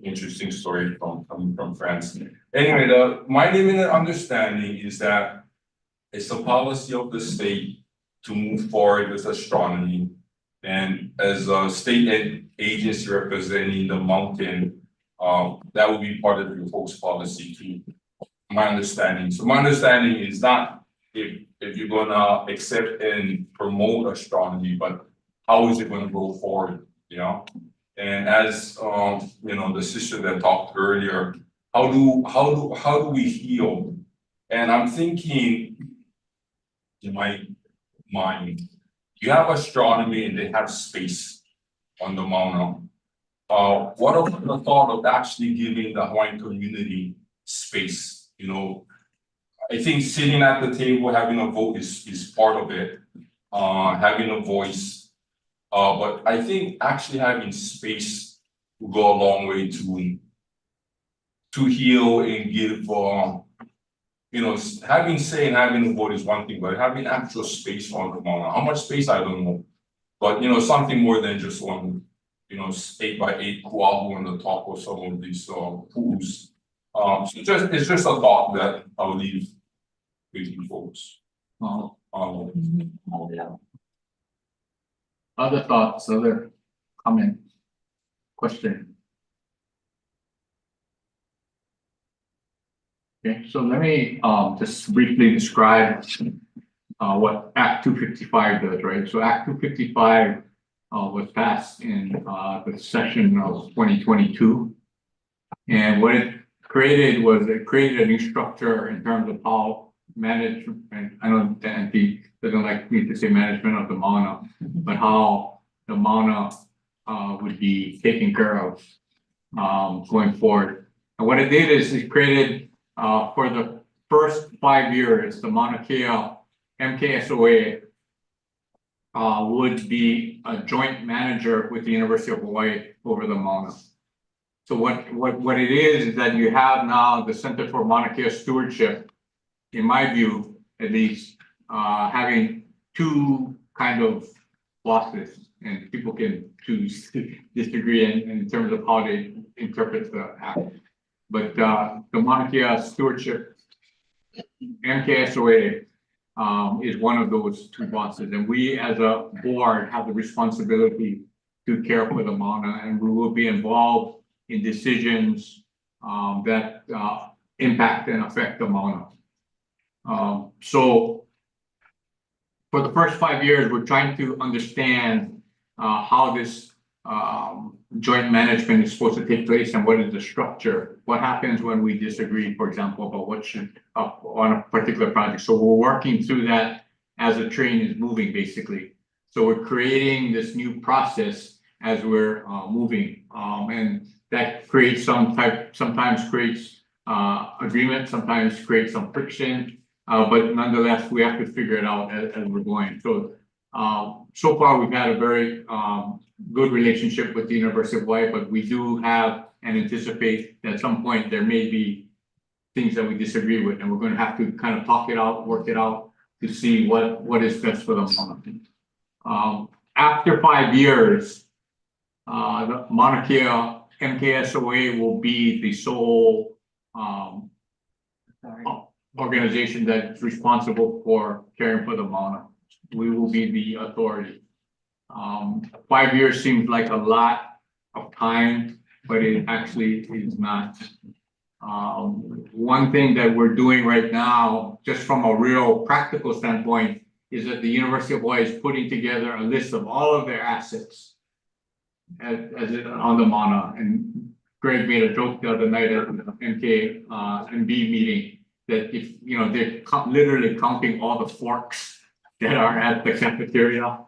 Interesting story coming from France. Anyway, my limited understanding is that it's the policy of the state to move forward with astronomy. And as a state agency representing the mountain, that will be part of your host policy too. My understanding. So my understanding is not if you're gonna accept and promote astronomy, but how is it gonna go forward, And as the sister that talked earlier, how do we heal? And I'm thinking in my mind, you have astronomy and they have space on the Mauna. What are the thought of actually giving the Hawaiian community space? I think sitting at the table, having a vote is part of it, having a voice. But I think actually having space will go a long way to heal and give, having say and having a vote is one thing, but having actual space on the Mauna. How much space, I don't know. But, something more than just one, 8x8 kuahu on the top of some of these pools. So it's just a thought that I'll leave with you folks. Other thoughts, other comment, question? Okay, so let me just briefly describe what Act 255 does, right? So Act 255 was passed in the session of 2022. And what it created was it created a new structure in terms of how management, I know the NP doesn't like me to say management of the Mauna, but how the Mauna would be taken care of going forward. And what it did is it created for the first 5 years, the Mauna Kea MKSOA would be a joint manager with the University of Hawaii over the Mauna. So what it is that you have now the Center for Mauna Kea Stewardship, in my view, at least, having two kind of bosses, and people can choose to disagree in terms of how they interpret the act. But the Mauna Kea Stewardship, MKSOA, is one of those two bosses, and we as a board have the responsibility to care for the Mauna, and we will be involved in decisions that impact and affect the Mauna. So for the first 5 years, we're trying to understand how this joint management is supposed to take place and what is the structure. What happens when we disagree, for example, about what should on a particular project. So we're working through that as the train is moving, basically. So we're creating this new process as we're moving, and that creates sometimes creates agreement, sometimes creates some friction, but nonetheless, we have to figure it out as we're going. So so far, we've had a very good relationship with the University of Hawaii, but we do have and anticipate that at some point there may be things that we disagree with, and we're going to have to kind of talk it out, work it out to see what is best for them. After 5 years, the Mauna Kea MKSOA will be the sole organization that's responsible for caring for the Mauna. We will be the authority. 5 years seems like a lot of time, but it actually is not. One thing that we're doing right now, just from a real practical standpoint, is that the University of Hawaii is putting together a list of all of their assets as it on the Mana. And Greg made a joke the other night at the MKMB meeting that if, you know, they're literally counting all the forks that are at the cafeteria,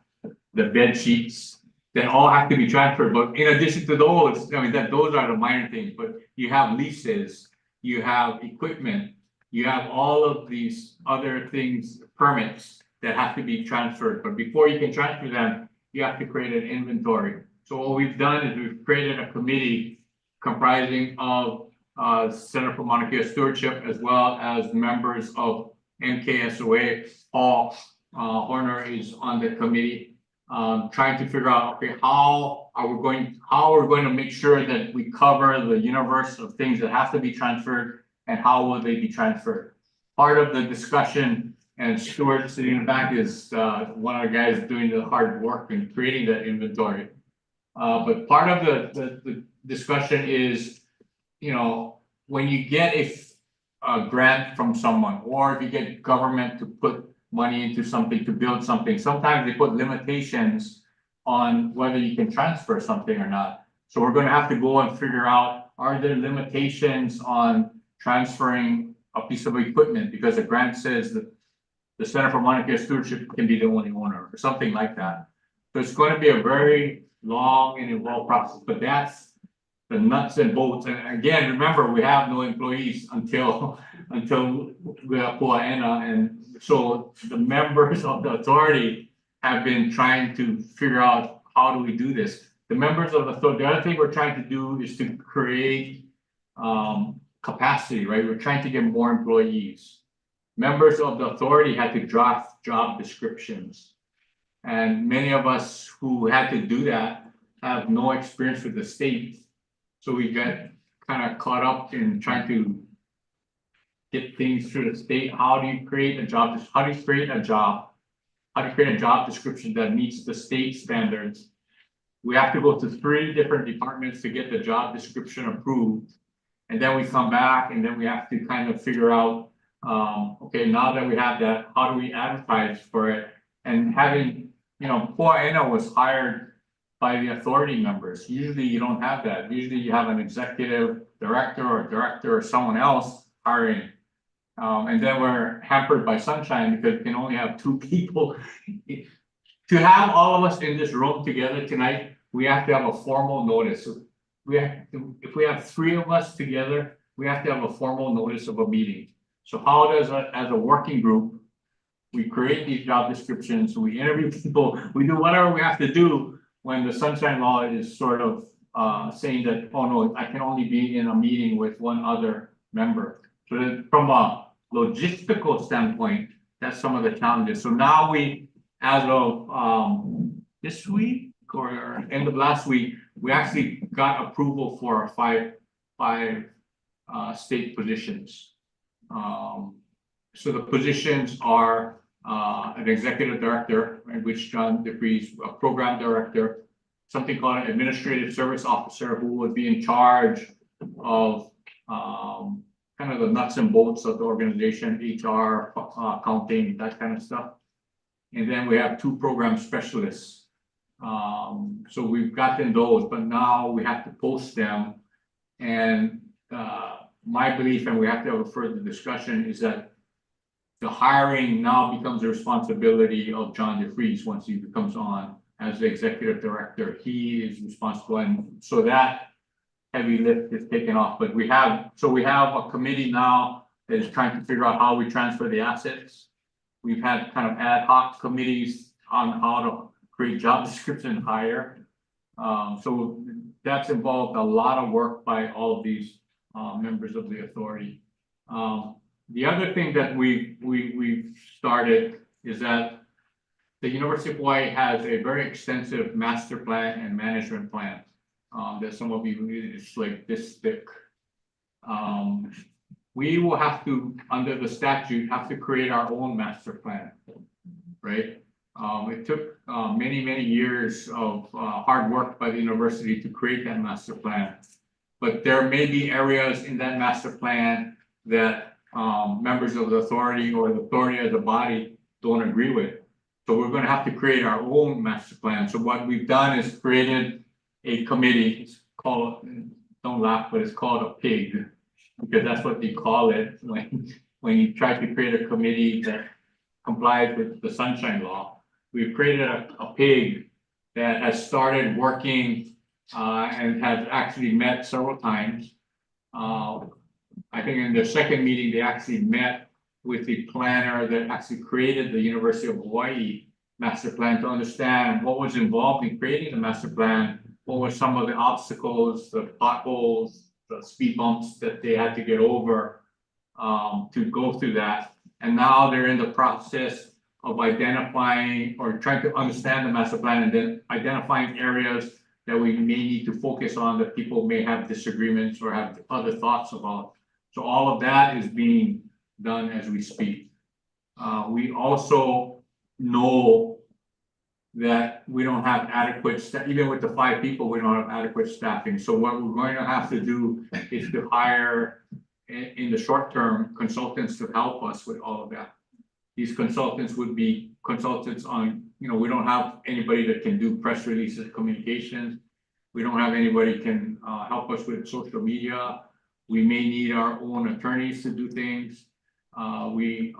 the bed sheets, that all have to be transferred. But in addition to those, I mean, those are the minor things, but you have leases, you have equipment, you have all of these other things, permits that have to be transferred. But before you can transfer them, you have to create an inventory. So what we've done is we've created a committee comprising of Center for Mauna Kea Stewardship, as well as members of MKSOA. Paul Horner is on the committee, trying to figure out, okay, how we're going to make sure that we cover the universe of things that have to be transferred, and how will they be transferred. Part of the discussion, and Stuart sitting in the back is one of the guys doing the hard work in creating that inventory. But part of the discussion is, you know, when you get a grant from someone, or if you get government to put money into something to build something, sometimes they put limitations on whether you can transfer something or not. So we're going to have to go and figure out, are there limitations on transferring a piece of equipment because the grant says that the Center for Mauna Kea Stewardship can be the only owner, or something like that. So it's going to be a very long and involved process, but that's the nuts and bolts. And again, remember, we have no employees until we have Pua'ena, and so the members of the authority have been trying to figure out, how do we do this? The members of the other thing we're trying to do is to create capacity, right? We're trying to get more employees. Members of the authority had to draft job descriptions, and many of us who had to do that have no experience with the state. So we got kind of caught up in trying to get things through the state. How do you create a job? How do you create a job? How do you create a job description that meets the state standards? We have to go to 3 different departments to get the job description approved. And then we come back, and then we have to kind of figure out, okay, now that we have that, how do we advertise for it? And having, you know, Pua'ena was hired by the authority members. Usually you don't have that. Usually you have an executive director or someone else hiring. And then we're hampered by sunshine because we can only have 2 people. To have all of us in this room together tonight, we have to have a formal notice. If we have 3 of us together, we have to have a formal notice of a meeting. So how does, as a working group, we create these job descriptions, we interview people, we do whatever we have to do when the sunshine law is sort of saying that, oh no, I can only be in a meeting with 1 other member. So that from a logistical standpoint, that's some of the challenges. So now we, as of this week or end of last week, we actually got approval for 5 state positions. So the positions are an executive director, in which John DeFries, a program director, something called an administrative service officer, who would be in charge of kind of the nuts and bolts of the organization, HR, accounting, that kind of stuff. And then we have 2 program specialists. So we've gotten those, but now we have to post them. And my belief, and we have to have a further discussion, is that the hiring now becomes the responsibility of John DeFries once he becomes on as the executive director. He is responsible, and so that heavy lift is taken off. But we have a committee now that is trying to figure out how we transfer the assets. We've had kind of ad hoc committees on how to create job description and hire. So that's involved a lot of work by all of these members of the authority. The other thing that we've started is that the University of Hawaii has a very extensive master plan and management plan that some of you, it's like this thick. We will have to, under the statute, have to create our own master plan, right? It took many years of hard work by the university to create that master plan. But there may be areas in that master plan that members of the authority or the authority as a body don't agree with. So we're gonna have to create our own master plan. So what we've done is created a committee. It's called, don't laugh, but it's called a pig. Because that's what they call it when you try to create a committee that complies with the Sunshine Law. We've created a pig that has started working and has actually met several times. I think in their second meeting, they actually met with the planner that actually created the University of Hawaii master plan to understand what was involved in creating the master plan, what were some of the obstacles, the potholes, the speed bumps that they had to get over to go through that. And now they're in the process of identifying or trying to understand the master plan and then identifying areas that we may need to focus on that people may have disagreements or have other thoughts about. So all of that is being done as we speak. We also know that we don't have adequate staff, even with the 5 people, we don't have adequate staffing. So what we're going to have to do is to hire in the short term consultants to help us with all of that. These consultants would be consultants on, we don't have anybody that can do press releases, communications. We don't have anybody can help us with social media. We may need our own attorneys to do things. We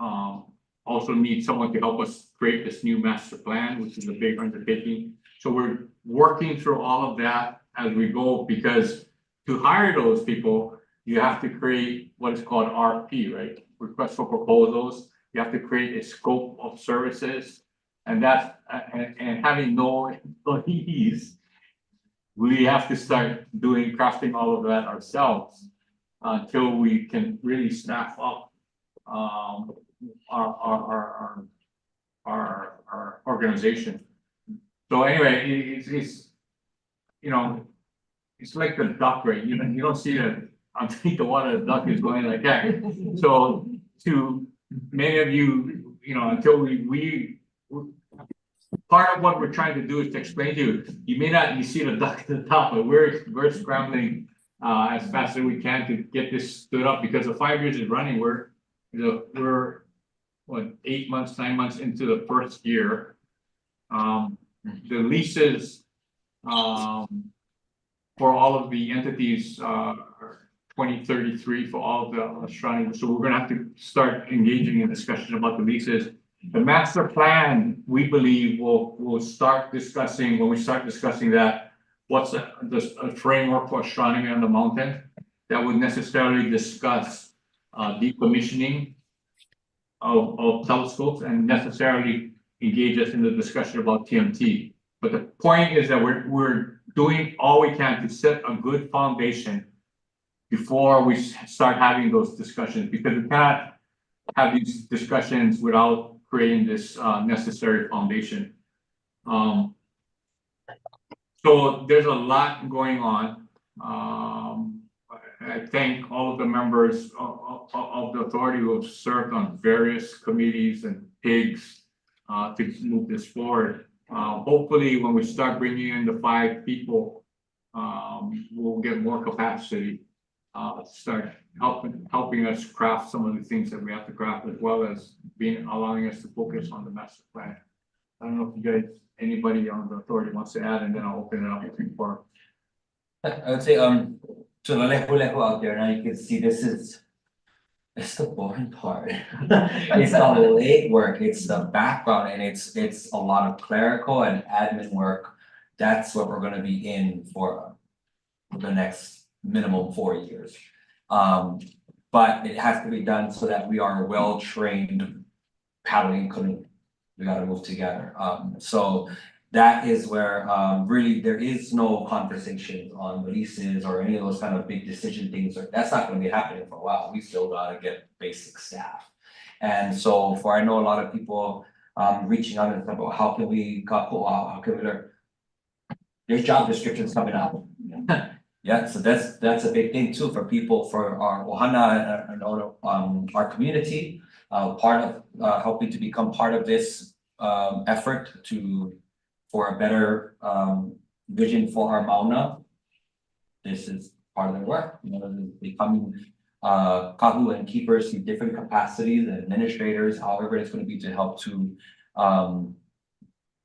also need someone to help us create this new master plan, which is a big undertaking. So we're working through all of that as we go, because to hire those people, you have to create what is called RFP, right? Request for proposals. You have to create a scope of services, and that's and having no employees, we have to start crafting all of that ourselves until we can really staff up our organization. So anyway, it's it's like the duck, right? You don't see it underneath the water. The duck is going like that. So to many of you, until we part of what we're trying to do is to explain to you. You may not see the duck at the top, but we're scrambling as fast as we can to get this stood up, because the 5 years is running. We're what, 8 months, 9 months into the first year. The leases for all of the entities are 2033 for all of the astronomy. So we're gonna have to start engaging in discussion about the leases. The master plan, we believe, will start discussing, when we start discussing that, what's a framework for astronomy on the mountain that would necessarily discuss decommissioning of telescopes and necessarily engage us in the discussion about TMT. But the point is that we're doing all we can to set a good foundation before we start having those discussions, because we cannot have these discussions without creating this necessary foundation. So there's a lot going on. I thank all of the members of the authority who have served on various committees and PIGs to move this forward. Hopefully, when we start bringing in the 5 people, we'll get more capacity to start helping us craft some of the things that we have to craft, as well as allowing us to focus on the master plan. I don't know if you guys, anybody on the authority wants to add, and then I'll open it up for. I would say, to the level out there, now you can see it's the boring part. It's the late work, it's the background, and it's a lot of clerical and admin work. That's what we're gonna be in for the next minimum 4 years. But it has to be done so that we are well-trained paddling canoe. We gotta move together. So that is where really there is no conversation on releases or any of those kind of big decision things. That's not gonna be happening for a while. We still gotta get basic staff. And so I know a lot of people reaching out and stuff about how can we learn. There's job descriptions coming up. Yeah, so that's a big thing too for people, for our Ohana and our community. Part of helping to become part of this effort for a better vision for our Mauna. This is part of their work, you know, becoming kahu and keepers in different capacities, administrators, however it's gonna be to help to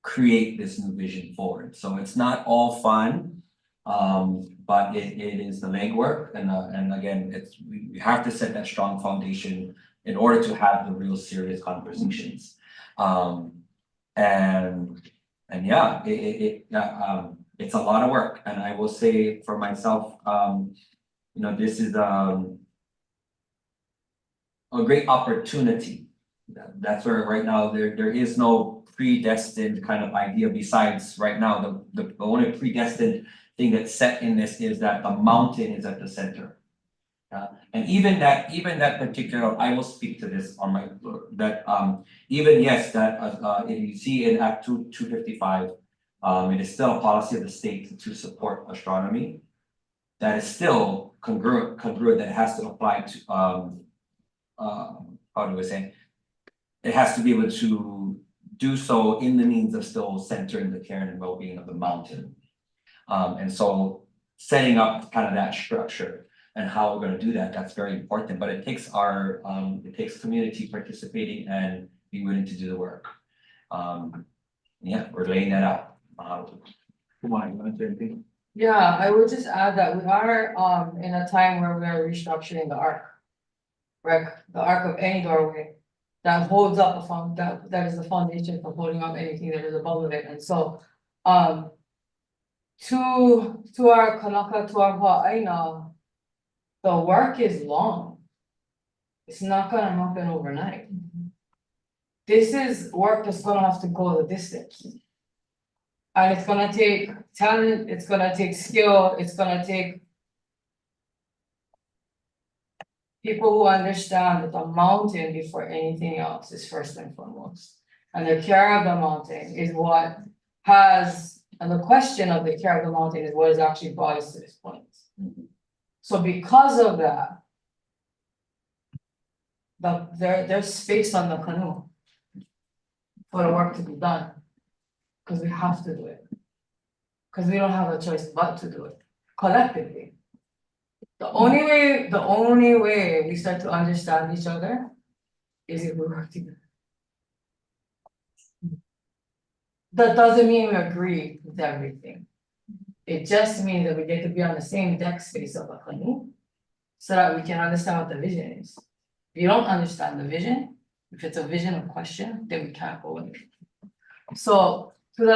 create this new vision forward. So it's not all fun, but it is the legwork, and again, we have to set that strong foundation in order to have the real serious conversations. And yeah, it's a lot of work, and I will say for myself, you know, this is a great opportunity. That's where right now there is no predestined kind of idea. Besides right now, the only predestined thing that's set in this is that the mountain is at the center. And even that particular, I will speak to this on my, that even yes, that if you see in Act 255, it is still a policy of the state to support astronomy. That is still congruent that has to apply to how do I say? It has to be able to do so in the means of still centering the care and well-being of the mountain. And so setting up kind of that structure and how we're gonna do that, that's very important, but it takes it takes community participating and being willing to do the work. Yeah, we're laying that out. Come on, you wanna say anything? Yeah, I would just add that we are in a time where we are restructuring the arc. Right, the arc of any doorway that holds up that is the foundation for holding up anything that is above it. And so to our kanaka, to our ha'aina, the work is long. It's not gonna happen overnight. This is work that's gonna have to go the distance. And it's gonna take talent, it's gonna take skill, it's gonna take people who understand that the mountain before anything else is first and foremost. And the care of the mountain is what has, and the question of the care of the mountain is what has actually brought us to this point. So because of that, there's space on the canoe for the work to be done. Because we have to do it. Because we don't have a choice but to do it collectively. The only way we start to understand each other is if we work together. That doesn't mean we agree with everything. It just means that we get to be on the same deck space of a canoe so that we can understand what the vision is. If you don't understand the vision, if it's a vision of question, then we can't go with it. So to the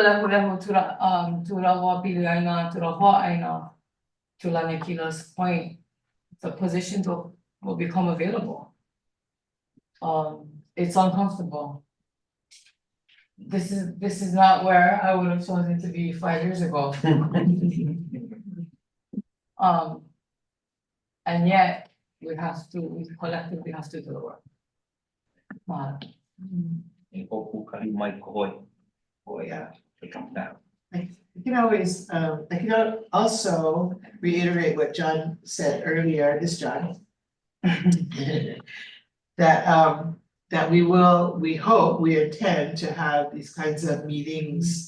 Nekila's point, the positions will become available. It's uncomfortable. This is not where I would have chosen to be 5 years ago. And yet we collectively have to do the work. I can also reiterate what John said earlier, this John. That we hope, we intend to have these kinds of meetings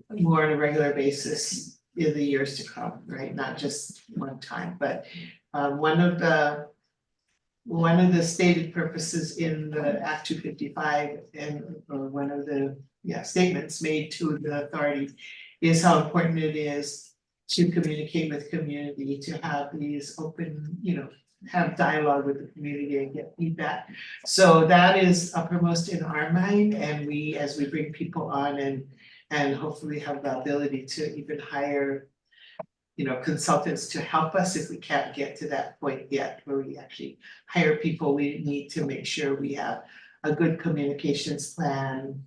more on a regular basis in the years to come, right? Not just one time, but one of the stated purposes in the Act 255 or one of the statements made to the authorities is how important it is to communicate with community, to have these open, have dialogue with the community and get feedback. So that is uppermost in our mind, and as we bring people on and hopefully have the ability to even hire consultants to help us if we can't get to that point yet where we actually hire people, we need to make sure we have a good communications plan,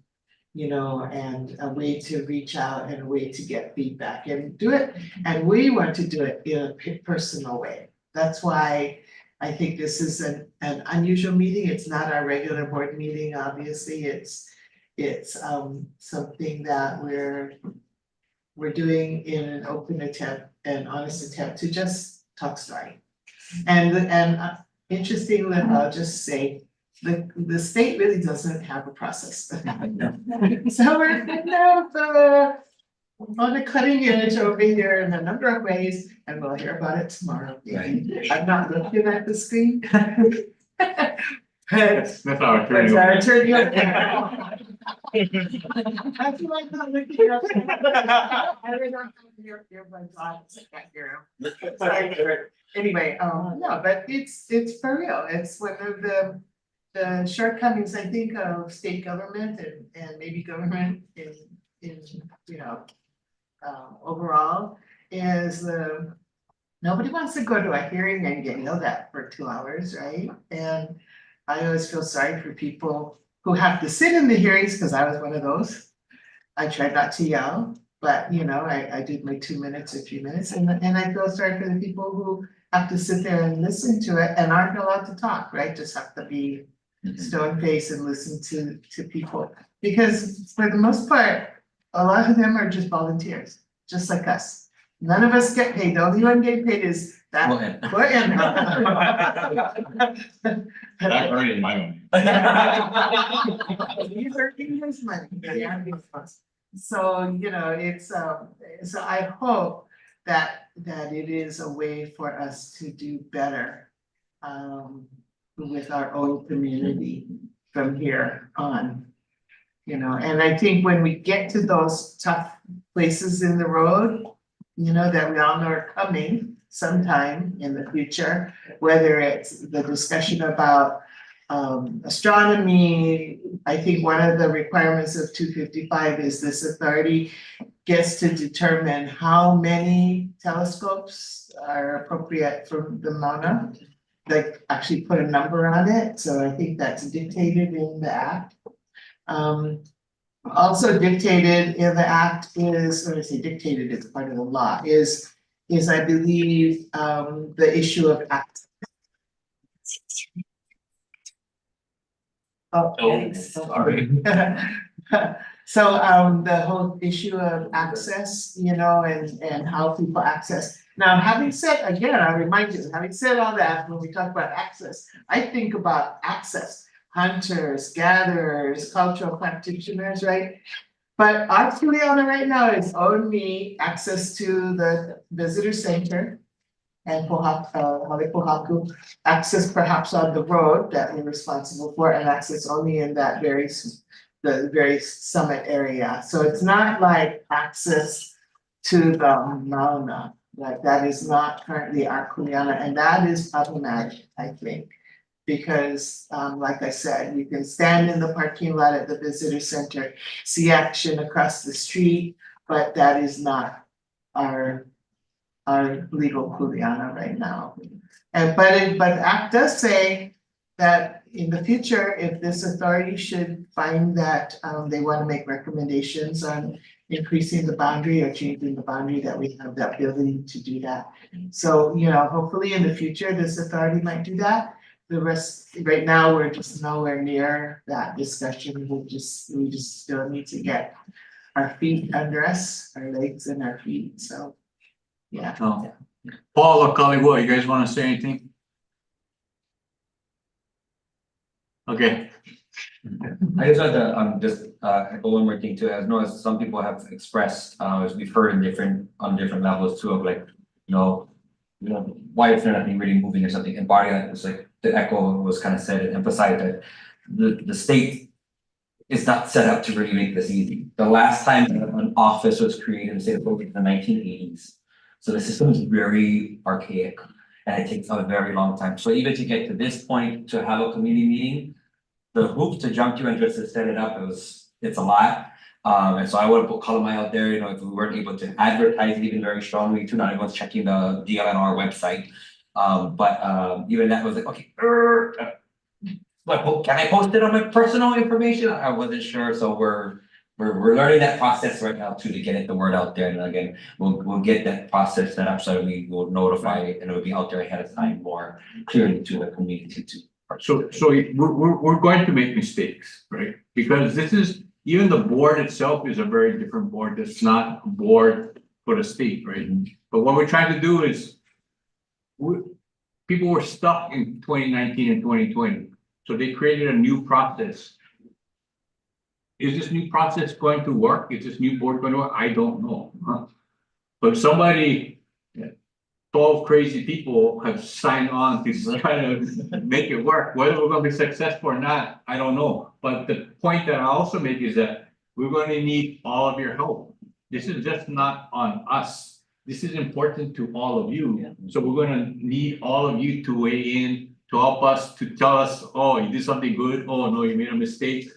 and a way to reach out and a way to get feedback and do it. And we want to do it in a personal way. That's why I think this is an unusual meeting. It's not our regular board meeting, obviously. It's something that we're doing in an open attempt, an honest attempt to just talk story. And interestingly, I'll just say, the state really doesn't have a process. So we're kind of on the cutting edge over here in a number of ways, and we'll hear about it tomorrow. I'm not looking at the screen. That's our But attorney. our attorney over there. I feel like not looking up. I don't know if my thoughts back here. Sorry. Anyway, no, but it's for real. It's one of the shortcomings, I think, of state government and maybe government in you know, overall is nobody wants to go to a hearing and get yelled at for 2 hours, right? And I always feel sorry for people who have to sit in the hearings, because I was one of those. I tried not to yell, but you know, I did my 2 minutes or 3 minutes, and I feel sorry for the people who have to sit there and listen to it and aren't allowed to talk, right? Just have to be stone faced and listen to people. Because for the most part, a lot of them are just volunteers, just like us. None of us get paid. The only one getting paid is that. We're in. I'm earning my money. These are his money. They aren't his funds. So, you know, it's, so I hope that it is a way for us to do better with our own community from here on. You know, and I think when we get to those tough places in the road, you know, that we all know are coming sometime in the future, whether it's the discussion about astronomy. I think one of the requirements of 255 is this authority gets to determine how many telescopes are appropriate for the Mauna. Like actually put a number on it, so I think that's dictated in the act. Also dictated in the act is, when I say dictated, it's part of the law, is I believe the issue of access. Oh, sorry. So the whole issue of access, you know, and how people access. Now, having said, again, I remind you, having said all that, when we talk about access, I think about access. Hunters, gatherers, cultural practitioners, right? But our Kuleana right now is only access to the visitor center and Halepohaku, access perhaps on the road that we're responsible for, and access only in that the very summit area. So it's not like access to the Mauna, like that is not currently our Kuleana, and that is problematic, I think. Because, like I said, you can stand in the parking lot at the visitor center, see action across the street, but that is not our legal Kuleana right now. And but the act does say that in the future, if this authority should find that they want to make recommendations on increasing the boundary or changing the boundary, that we have the ability to do that. So, you know, hopefully in the future, this authority might do that. The rest, right now, we're just nowhere near that discussion. We just still need to get our feet under us, our legs and our feet, so, yeah. Paul or Kaliwa, you guys wanna say anything? Okay. I just want to just echo one more thing too. As know as some people have expressed, as we've heard on different levels too, of like, you know, why is there nothing really moving or something? And Barry was like, the echo was kind of said and emphasized that the state is not set up to really make this easy. The last time an office was created in the state of Florida in the 1980s. So the system is very archaic and it takes a very long time. So even to get to this point, to have a community meeting, the hoops to jump through and just to set it up, it's a lot. And so I would put Kalamai out there, you know, if we weren't able to advertise it even very strongly too, not everyone's checking the DLNR website. But even that was like, okay, but can I post it on my personal information? I wasn't sure, so we're learning that process right now too, to get the word out there. And again, we'll get that process set up so that we will notify it and it'll be out there ahead of time more clearly to the community too. So we're going to make mistakes, right? Because this is, even the board itself is a very different board. That's not a board for the state, right? But what we're trying to do is, people were stuck in 2019 and 2020. So they created a new process. Is this new process going to work? Is this new board going to work? I don't know. But somebody, 12 crazy people have signed on to try to make it work. Whether we're going to be successful or not, I don't know. But the point that I also make is that we're going to need all of your help. This is just not on us. This is important to all of you. So we're going to need all of you to weigh in, to help us, to tell us, oh, you did something good. Oh, no, you made a mistake.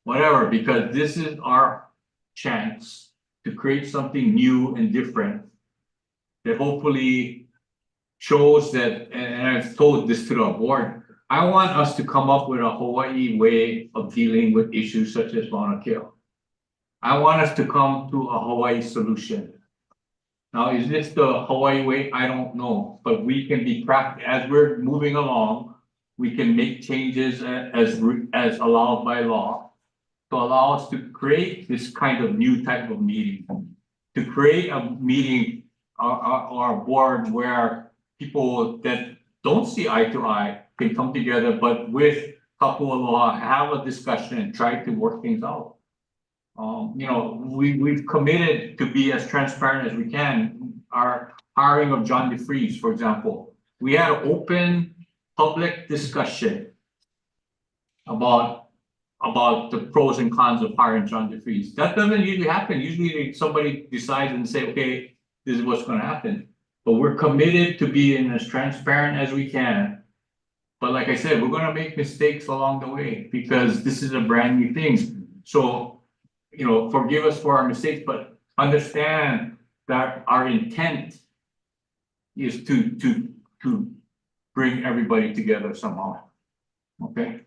Whatever, because this is our chance to create something new and different that hopefully shows that, and I've told this to the board, I want us to come up with a Hawaii way of dealing with issues such as Mauna Kea. I want us to come to a Hawaii solution. Now, is this the Hawaii way? I don't know, but we can be as we're moving along, we can make changes as allowed by law to allow us to create this kind of new type of meeting, to create a meeting or a board where people that don't see eye to eye can come together, but with Kapualoha, have a discussion and try to work things out. We've committed to be as transparent as we can. Our hiring of John DeFries, for example, we had an open public discussion about the pros and cons of hiring John DeFries. That doesn't usually happen. Usually somebody decides and say, okay, this is what's going to happen. But we're committed to being as transparent as we can. But like I said, we're going to make mistakes along the way because this is a brand new thing. So, forgive us for our mistakes, but understand that our intent is to bring everybody together somehow. Okay?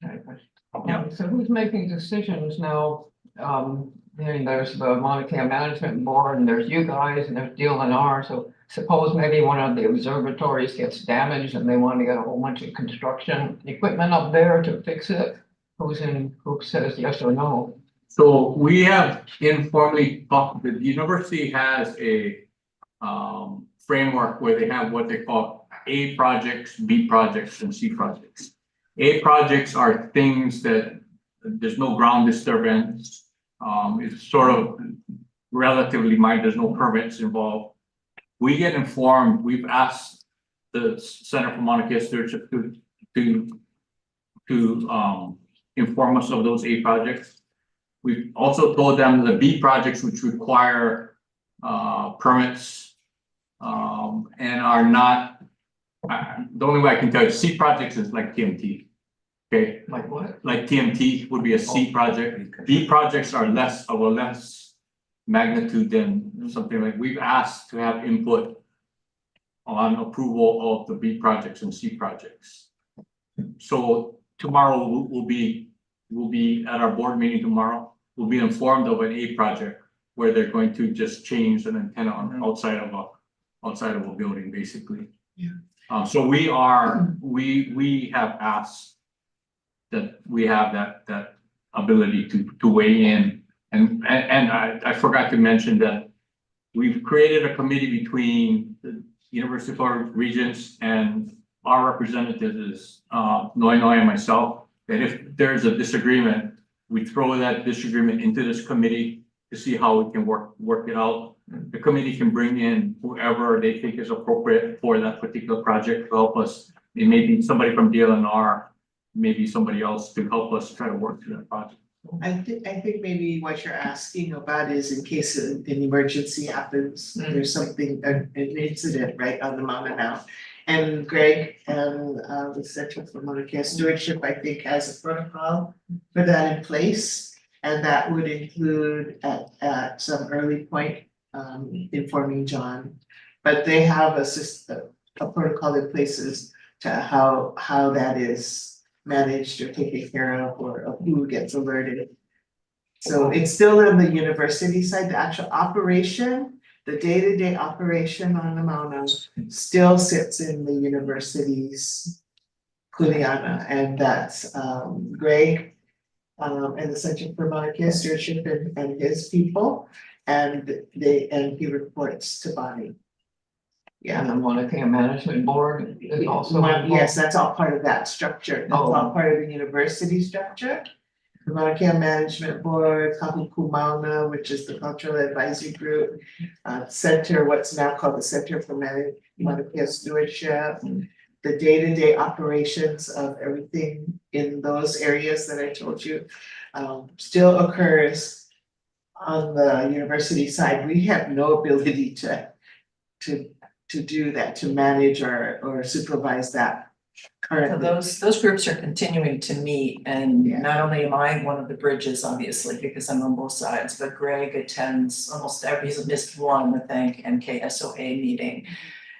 Yeah. So who's making decisions now? There's the Mauna Kea Management Board and there's you guys and there's DLNR. So suppose maybe one of the observatories gets damaged and they want to get a whole bunch of construction equipment up there to fix it. Who says yes or no? So we have informally talked, the university has a framework where they have what they call A projects, B projects, and C projects. A projects are things that there's no ground disturbance. It's sort of relatively minor, there's no permits involved. We get informed, we've asked the Center for Mauna Kea Stewardship to inform us of those A projects. We've also told them the B projects, which require permits and are not, the only way I can tell you, C projects is like TMT. Okay, Like what? like TMT would be a C project. B projects are less magnitude than something like, we've asked to have input on approval of the B projects and C projects. So tomorrow we'll be at our board meeting tomorrow. We'll be informed of an A project where they're going to just change an antenna on outside of a building, basically. Yeah. So we have asked that we have that ability to weigh in, and I forgot to mention that we've created a committee between the University of Florida Regents and our representatives is Noi and myself, that if there's a disagreement, we throw that disagreement into this committee to see how we can work it out. The committee can bring in whoever they think is appropriate for that particular project to help us. It may be somebody from DLNR, maybe somebody else to help us try to work through that project. I think maybe what you're asking about is in case an emergency happens, there's something, an incident right on the Mauna now. And Greg and the Center for Mauna Kea Stewardship, I think, has a protocol for that in place. And that would include at some early point informing John. But they have a protocol in places to how that is managed or taken care of, or who gets alerted. So it's still on the university side, the actual operation, the day-to-day operation on the Mauna still sits in the university's kuleana, and that's Greg and the Center for Mauna Kea Stewardship and his people, and he reports to Bonnie. Yeah. And the Mauna Kea Management Board is also involved? Yes, that's all part of that structure. That's all Oh. part of the university structure. The Mauna Kea Management Board, Kahuku Mauna, which is the Cultural Advisory Group, Center, what's now called the Center for Mauna Kea Stewardship, the day-to-day operations of everything in those areas that I told you, still occurs on the university side. We have no ability to do that, to manage or supervise that So currently. those groups are continuing to meet, and Yeah. not only am I one of the bridges, obviously, because I'm on both sides, but Greg attends almost he's missed one, I think, MKSOA meeting.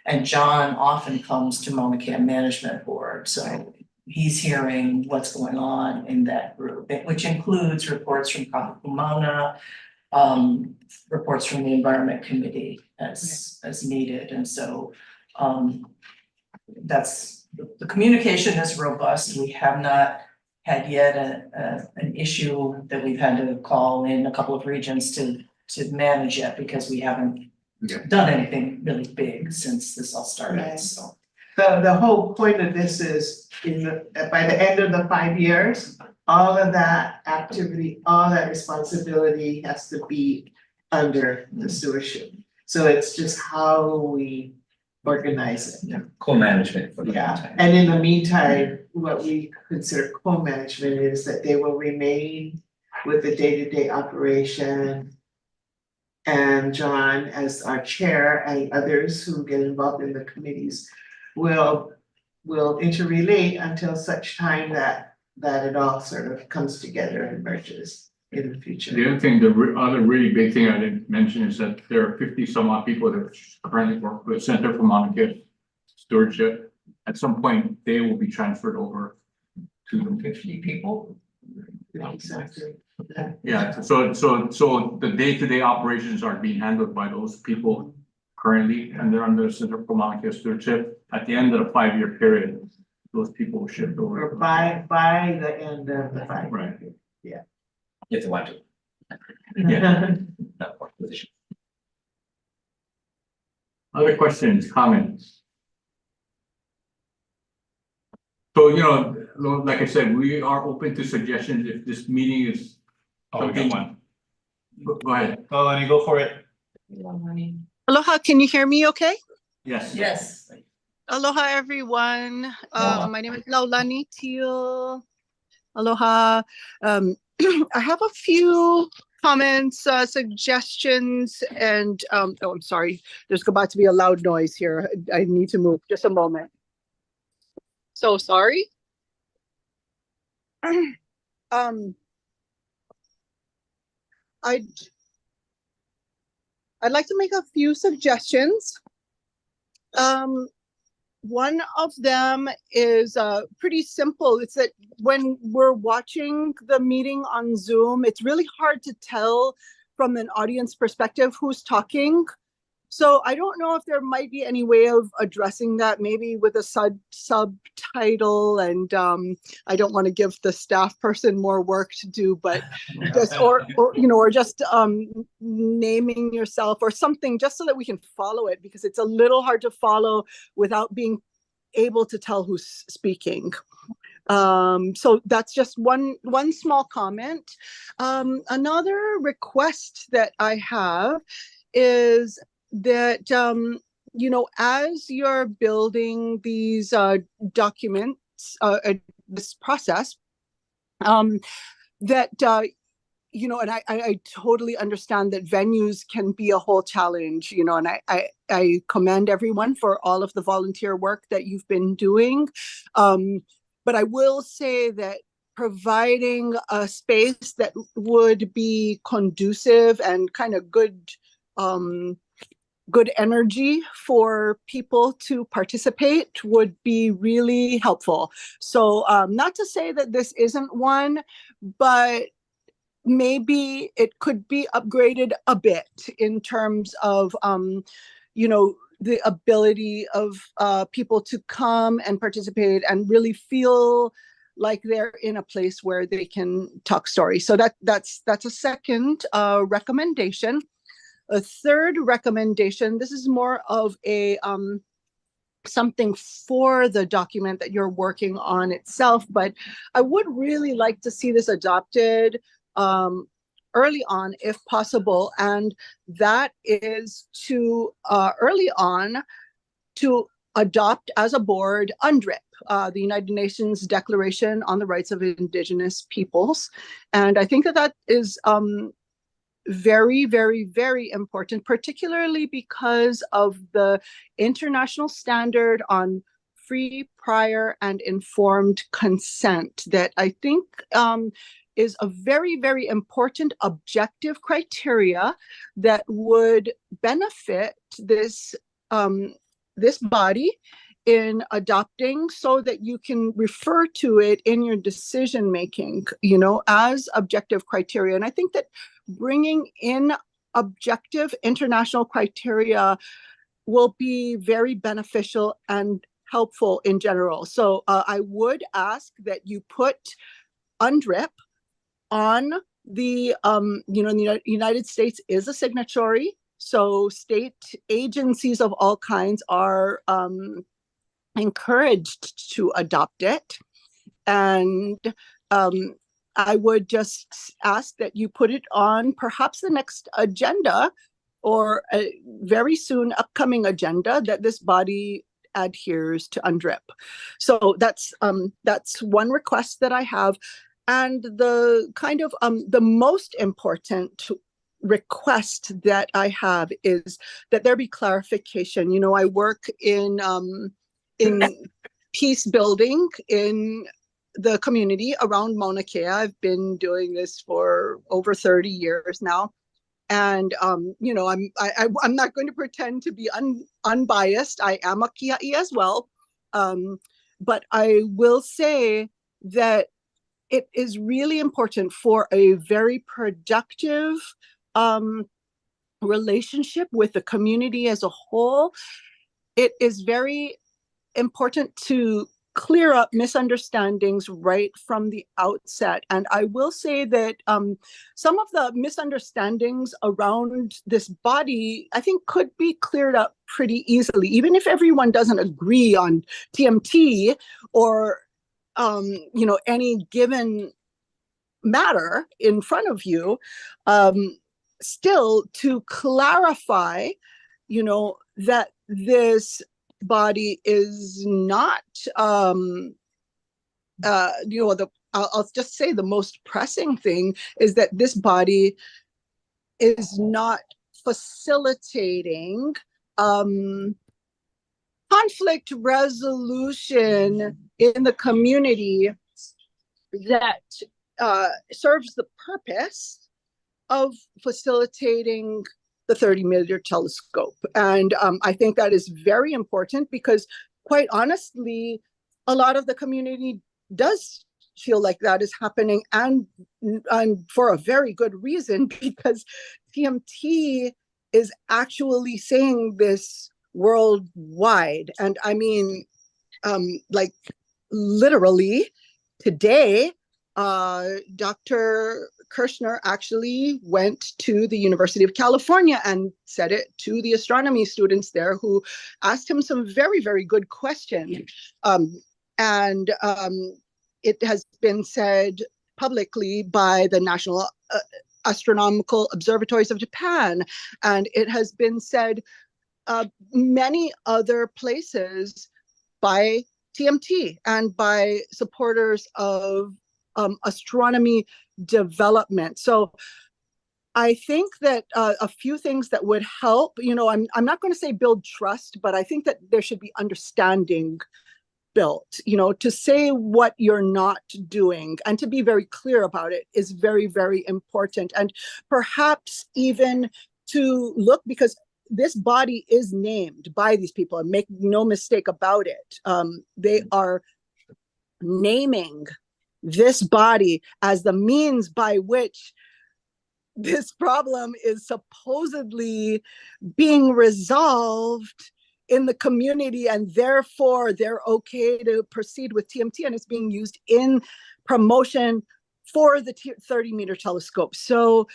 And John often comes to Mauna Kea Management Board, so he's hearing what's going on in that group, which includes reports from Kahuku Mauna, reports from the Environment Committee as needed, and so that's, the communication is robust. We have not had yet an issue that we've had to call in a couple of regions to manage yet, because we haven't done anything really big since this all started, Right. so. The whole point of this is by the end of the 5 years, all of that activity, all that responsibility has to be under the stewardship. So it's just how we organize it. Co-management for the Yeah, meantime. and in the meantime, what we consider co-management is that they will remain with the day-to-day operation. And John, as our chair, and others who get involved in the committees will interrelate until such time that it all sort of comes together and merges in the future. The other thing, other really big thing I didn't mention is that there are 50 some odd people that currently work with Center for Mauna Kea Stewardship. At some point, they will be transferred over to the 50 people? Exactly. Yeah, so the day-to-day operations are being handled by those people currently, and they're under Center for Mauna Kea Stewardship. At the end of the 5-year period, those people will shift over. Or by the end of the 5 Right. If they want to, Yeah. not one position. Other questions, comments? So, like I said, we are open to suggestions if this meeting is. Oh, we got one. Go ahead. Oh, let me go for it. Aloha, can you hear me okay? Yes. Yes. Aloha, everyone. My name is Laulani Teal. Aloha. I have a few comments, suggestions, and oh, I'm sorry. There's about to be a loud noise here. I need to move. Just a moment. So sorry. I'd like to make a few suggestions. One of them is pretty simple. It's that when we're watching the meeting on Zoom, it's really hard to tell from an audience perspective who's talking. So I don't know if there might be any way of addressing that, maybe with a subtitle, and I don't want to give the staff person more work to do, but just or just naming yourself or something, just so that we can follow it, because it's a little hard to follow without being able to tell who's speaking. So that's just one small comment. Another request that I have is that as you're building these documents, this process, that and I totally understand that venues can be a whole challenge, and I commend everyone for all of the volunteer work that you've been doing, but I will say that providing a space that would be conducive and kind of good energy for people to participate would be really helpful. So not to say that this isn't one, but maybe it could be upgraded a bit in terms of, the ability of people to come and participate and really feel like they're in a place where they can talk stories. So that's a second recommendation. A third recommendation, this is more of a something for the document that you're working on itself, but I would really like to see this adopted early on if possible, and that is to early on to adopt as a board UNDRIP, the United Nations Declaration on the Rights of Indigenous Peoples. And I think that that is very, very, very important, particularly because of the international standard on free, prior, and informed consent that I think is a very, very important objective criteria that would benefit this this body in adopting, so that you can refer to it in your decision making, you know, as objective criteria. And I think that bringing in objective international criteria will be very beneficial and helpful in general. So I would ask that you put UNDRIP on the, you know, the United States is a signatory. So state agencies of all kinds are encouraged to adopt it. And I would just ask that you put it on perhaps the next agenda or a very soon upcoming agenda that this body adheres to UNDRIP. So that's one request that I have. And the kind of the most important request that I have is that there be clarification. You know, I work in peace building in the community around Mauna Kea. I've been doing this for over 30 years now. And, you know, I'm not going to pretend to be unbiased. I am a Kia'i as well. But I will say that it is really important for a very productive relationship with the community as a whole. It is very important to clear up misunderstandings right from the outset. And I will say that some of the misunderstandings around this body, I think, could be cleared up pretty easily, even if everyone doesn't agree on TMT or you know, any given matter in front of you. Still, to clarify, you know, that this body is not, you know, I'll just say the most pressing thing is that this body is not facilitating conflict resolution in the community that serves the purpose of facilitating the 30-meter telescope. And I think that is very important because, quite honestly, a lot of the community does feel like that is happening, and for a very good reason, because TMT is actually saying this worldwide. And I mean, like literally today, Dr. Kirshner actually went to the University of California and said it to the astronomy students there, who asked him some very, very good questions. And it has been said publicly by the National Astronomical Observatories of Japan, and it has been said many other places by TMT and by supporters of astronomy development. So I think that a few things that would help, you know, I'm not going to say build trust, but I think that there should be understanding built. You know, to say what you're not doing and to be very clear about it is very, very important. And perhaps even to look, because this body is named by these people, and make no mistake about it, they are naming this body as the means by which this problem is supposedly being resolved in the community, and therefore they're okay to proceed with TMT, and it's being used in promotion for the 30-meter telescope. So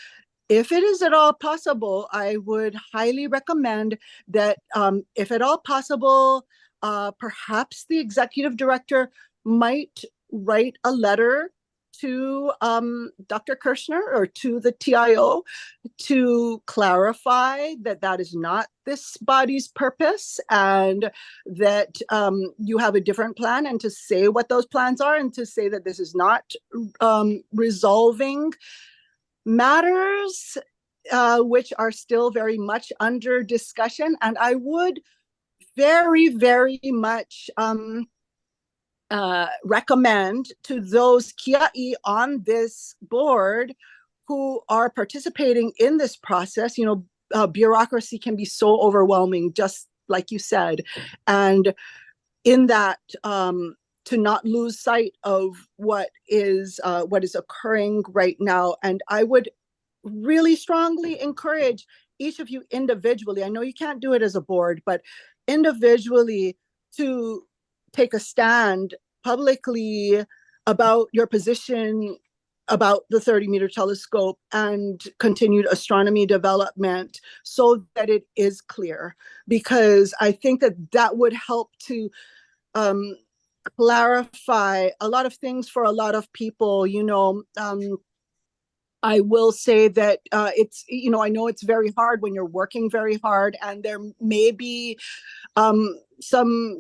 if it is at all possible, I would highly recommend that, if at all possible, perhaps the executive director might write a letter to Dr. Kirschner or to the TIO to clarify that that is not this body's purpose, and that you have a different plan, and to say what those plans are, and to say that this is not resolving matters which are still very much under discussion. And I would very, very much recommend to those kia'i on this board who are participating in this process, bureaucracy can be so overwhelming, just like you said. And in that, to not lose sight of what is occurring right now. And I would really strongly encourage each of you individually, I know you can't do it as a board, but individually, to take a stand publicly about your position about the 30-meter telescope and continued astronomy development, so that it is clear, because I think that that would help to clarify a lot of things for a lot of people. I will say that it's, I know it's very hard when you're working very hard, and there may be some,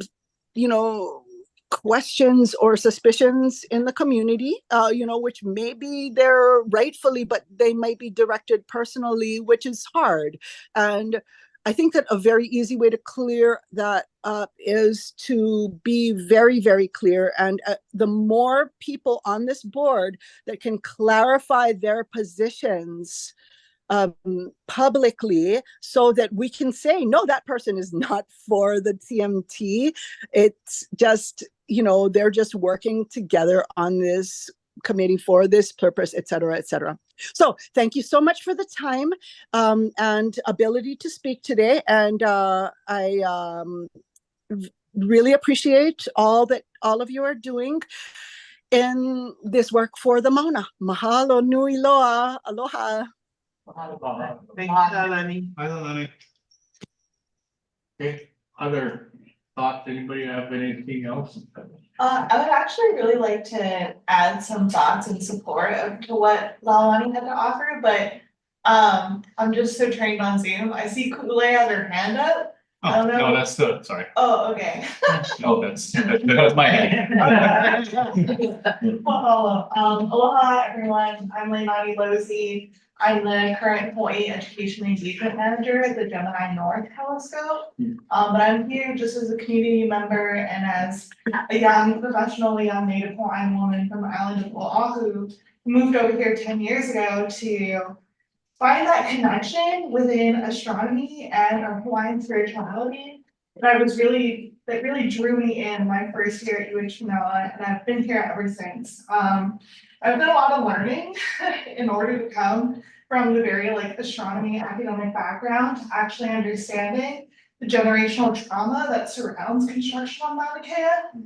questions or suspicions in the community, which maybe they're rightfully, but they might be directed personally, which is hard. And I think that a very easy way to clear that up is to be very, very clear. And the more people on this board that can clarify their positions publicly, so that we can say, no, that person is not for the TMT. It's just, they're just working together on this committee for this purpose, et cetera, et cetera. So thank you so much for the time and ability to speak today. And I really appreciate all that all of you are doing in this work for the Mauna. Mahalo nui loa. Aloha. Thank you, Lalani. Hi, Lalani. Okay, other thoughts? Anybody have anything else? I would actually really like to add some thoughts in support to what Lalani had to offer, but I'm just so trained on Zoom. I see Kule has her hand up. I don't know. No, that's the, sorry. Oh, okay. No, that was my hand. Well, aloha everyone. I'm Leilani Lozi. I'm the current Hawaii Education Engagement Manager at the Gemini North Telescope. But I'm here just as a community member and as a young professional, young Native Hawaiian woman from the island of Oahu, who moved over here 10 years ago to find that connection within astronomy and our Hawaiian spirituality. That really drew me in my first year at UH Manoa, and I've been here ever since. I've done a lot of learning in order to come from the very astronomy academic background to actually understanding the generational trauma that surrounds construction on Mauna Kea.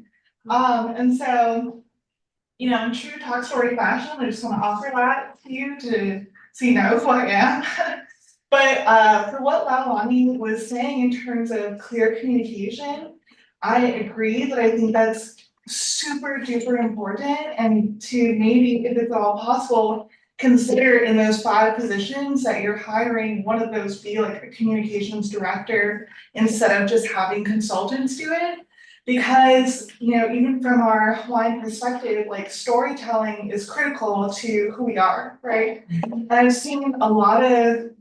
And so, in true talk story fashion, I just want to offer that to you so you know who I am. But for what Lalani was saying in terms of clear communication, I agree that I think that's super duper important, and to maybe, if it's all possible, consider in those 5 positions that you're hiring one of those be like a communications director instead of just having consultants do it. Because, even from our Hawaiian perspective, storytelling is critical to who we are, right? And I've seen a lot of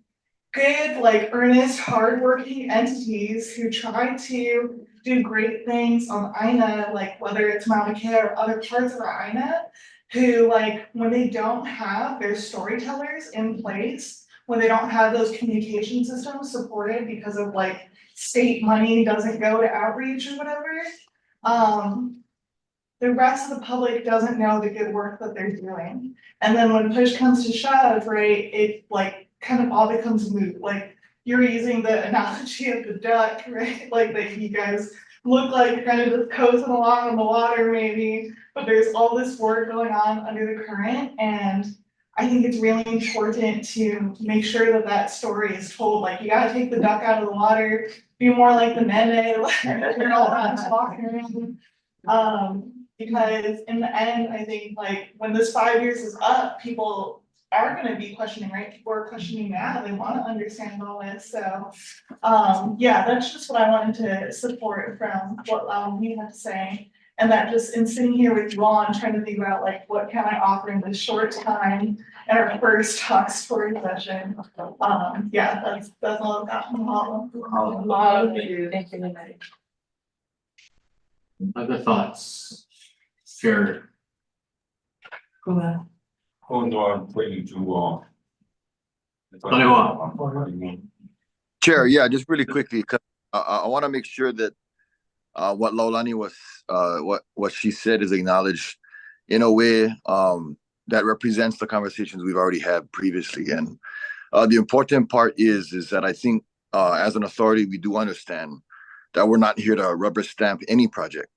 good, earnest, hardworking entities who try to do great things on Aina, whether it's Mauna Kea or other parts of our Aina, who when they don't have their storytellers in place, when they don't have those communication systems supported because of state money doesn't go to outreach or whatever, the rest of the public doesn't know the good work that they're doing. And then when push comes to shove, right, it kind of all becomes moot. You're using the analogy of the duck, right? That you guys look like you're kind of just coasting along on the water maybe, but there's all this work going on under the current. And I think it's really important to make sure that that story is told, like, you gotta take the duck out of the water, be more like the meme, like, you're not talking around. Because in the end, I think like when this 5 years is up, people are gonna be questioning, right? People are questioning now, they wanna understand all this, so. Yeah, that's just what I wanted to support from what you had to say. And that just in sitting here with you all, I'm trying to think about like, what can I offer in this short time in our first talk story session? Yeah, that's all I've got. Thank you, Lenny. Other thoughts? Sure. Go ahead. Hold on, waiting to, Chair, yeah, just really quickly, 'cause I want to make sure that what Laulani was what she said is acknowledged in a way that represents the conversations we've already had previously. And the important part is that I think as an authority we do understand that we're not here to rubber stamp any project,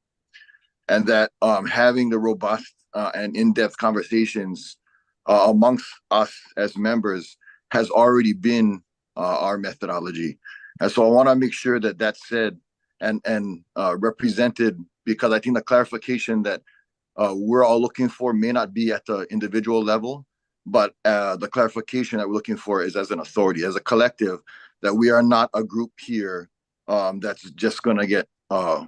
and that having the robust and in-depth conversations amongst us as members has already been our methodology. And so I want to make sure that that's said and represented, because I think the clarification that we're all looking for may not be at the individual level, but the clarification that we're looking for is as an authority, as a collective, that we are not a group here that's just going to get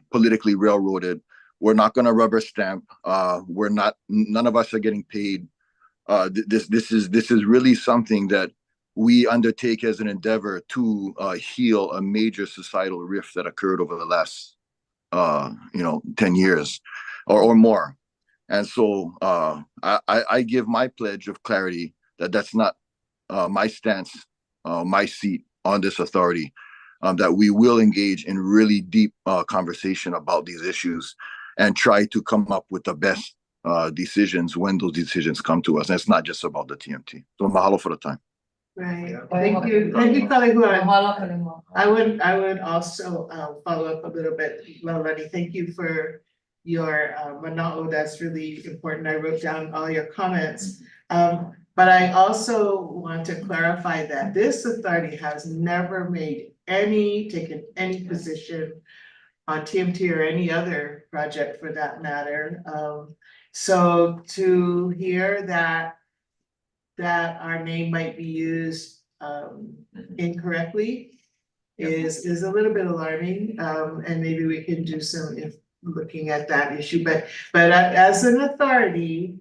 politically railroaded. We're not going to rubber stamp. None of us are getting paid. This is really something that we undertake as an endeavor to heal a major societal rift that occurred over the last 10 years or more. And so I give my pledge of clarity that that's not my stance, my seat on this authority, that we will engage in really deep conversation about these issues and try to come up with the best decisions when those decisions come to us. And it's not just about the TMT. So mahalo for the time. Right, thank you, Kalehua. I would also follow up a little bit, Laulani, thank you for your mana'o, that's really important. I wrote down all your comments. But I also want to clarify that this authority has never taken any position on TMT or any other project for that matter. So to hear that our name might be used incorrectly is a little bit alarming, and maybe we can do some looking at that issue. But as an authority,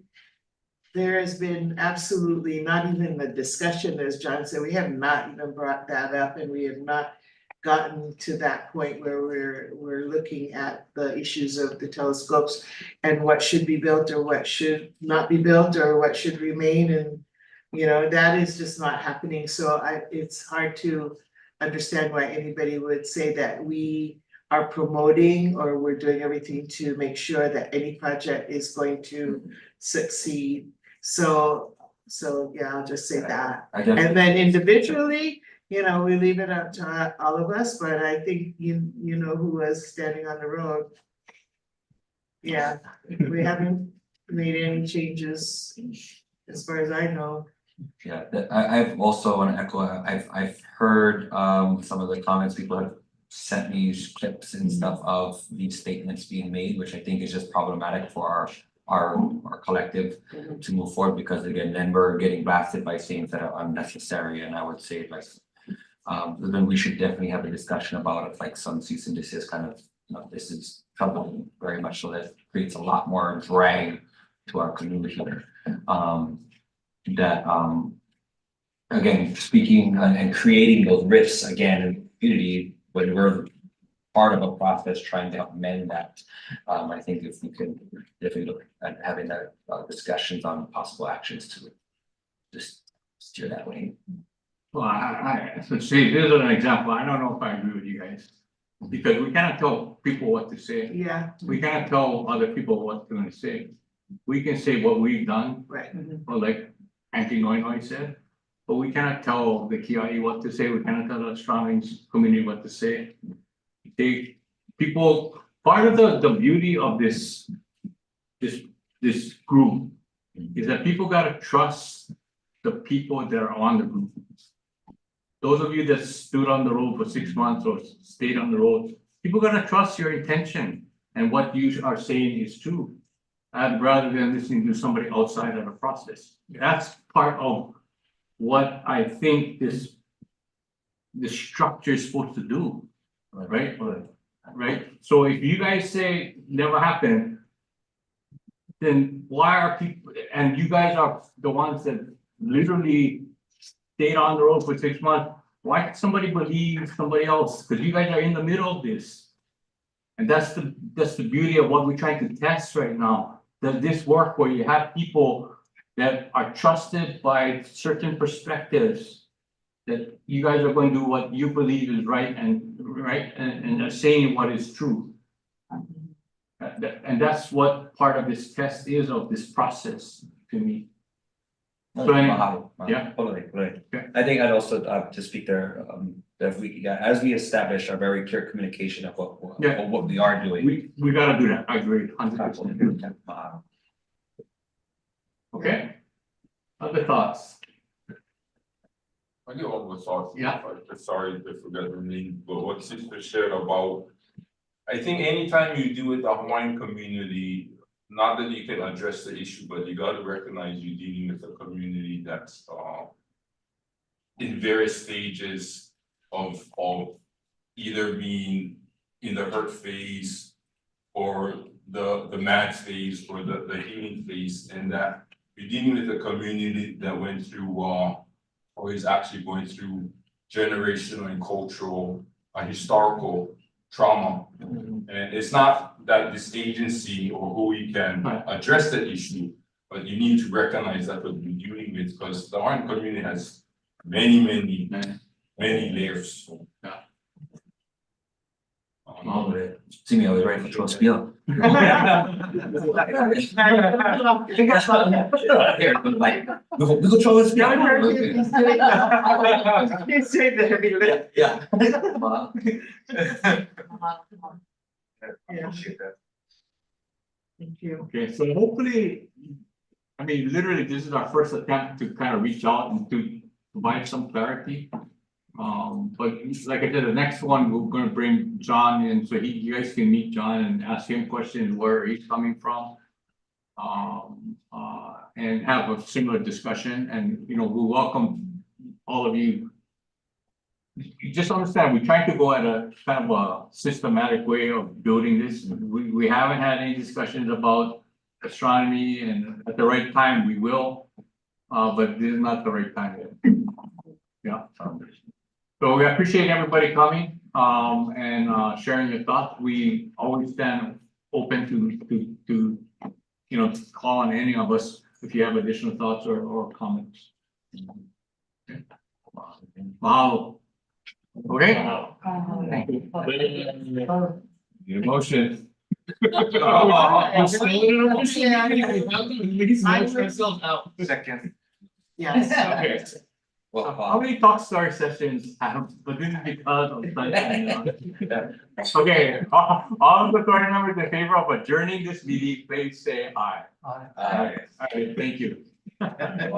there has been absolutely not even the discussion, as John said, we have not even brought that up, and we have not gotten to that point where we're looking at the issues of the telescopes and what should be built or what should not be built or what should remain. And that is just not happening. So it's hard to understand why anybody would say that we are promoting or we're doing everything to make sure that any project is going to succeed. So yeah, I'll just say that. And then individually, we leave it up to all of us, but I think you know who was standing on the road. Yeah, we haven't made any changes as far as I know. Yeah, I've also want to echo, I've heard some of the comments people have sent me clips and stuff of these statements being made, which I think is just problematic for our collective to move forward, because again, then we're getting blasted by things that are unnecessary. And I would say like then we should definitely have a discussion about it, like some cease and desist kind of, this is troubling very much, so that creates a lot more drag to our community. That again, speaking and creating those rifts again in the community when we're part of a process trying to amend that. I think if we can definitely look at having that discussions on possible actions to just steer that way. Well, I should say, this is an example. I don't know if I agree with you guys, because we cannot tell people what to say. Yeah. We cannot tell other people what they're going to say. We can say what we've done. Right. Or like Auntie Noi said, but we cannot tell the Kiai what to say. We cannot tell the Strawings community what to say. Part of the beauty of this group is that people gotta trust the people that are on the group. Those of you that stood on the road for 6 months or stayed on the road, people are gonna trust your intention and what you are saying is true. Rather than listening to somebody outside of the process. That's part of what I think this structure is supposed to do, right? Right? So if you guys say never happened, then why are people, and you guys are the ones that literally stayed on the road for 6 months, why can't somebody believe somebody else? Because you guys are in the middle of this. And that's the beauty of what we're trying to test right now. Does this work where you have people that are trusted by certain perspectives? That you guys are going to do what you believe is right and are saying what is true. And that's what part of this test is of this process to me. So yeah. Right. I think I'd also to speak there, that we, as we establish a very clear communication of what we are doing. We gotta do that, I agree, 100%. Okay? Other thoughts? I get all the thoughts. Yeah. Sorry to forget the name, but what sister shared about, I think anytime you do with the Hawaiian community, not that you can address the issue, but you gotta recognize you're dealing with a community that's in various stages of either being in the hurt phase or the mad phase or the healing phase, and that you're dealing with a community that went through or is actually going through generational and cultural historical trauma. And it's not that this agency or who we can address the issue, but you need to recognize that what you're dealing with, because the Hawaiian community has many layers. See me, I was ready for Troll's spiel. We go Troll's spiel. You say the heavy lift. Yeah. Thank you. Okay, so hopefully, I mean, literally, this is our first attempt to kind of reach out and to provide some clarity. But like I said, the next one, we're gonna bring John in, so you guys can meet John and ask him questions where he's coming from. And have a similar discussion, and, you know, we welcome all of you. You just understand, we're trying to go at a kind of a systematic way of building this. We haven't had any discussions about astronomy, and at the right time, we will. But this is not the right time yet. Yeah. So we appreciate everybody coming, and sharing your thoughts. We always stand open to you know, call on any of us if you have additional thoughts or comments. Okay. Mahalo. Okay. Thank you. Need a motion. Second. Yes. Okay. How many talk story sessions have, but this is because of sunshine. Okay, all of the authority members in favor of adjourning this meeting, please say aye. Aye. Okay, thank you. Okay.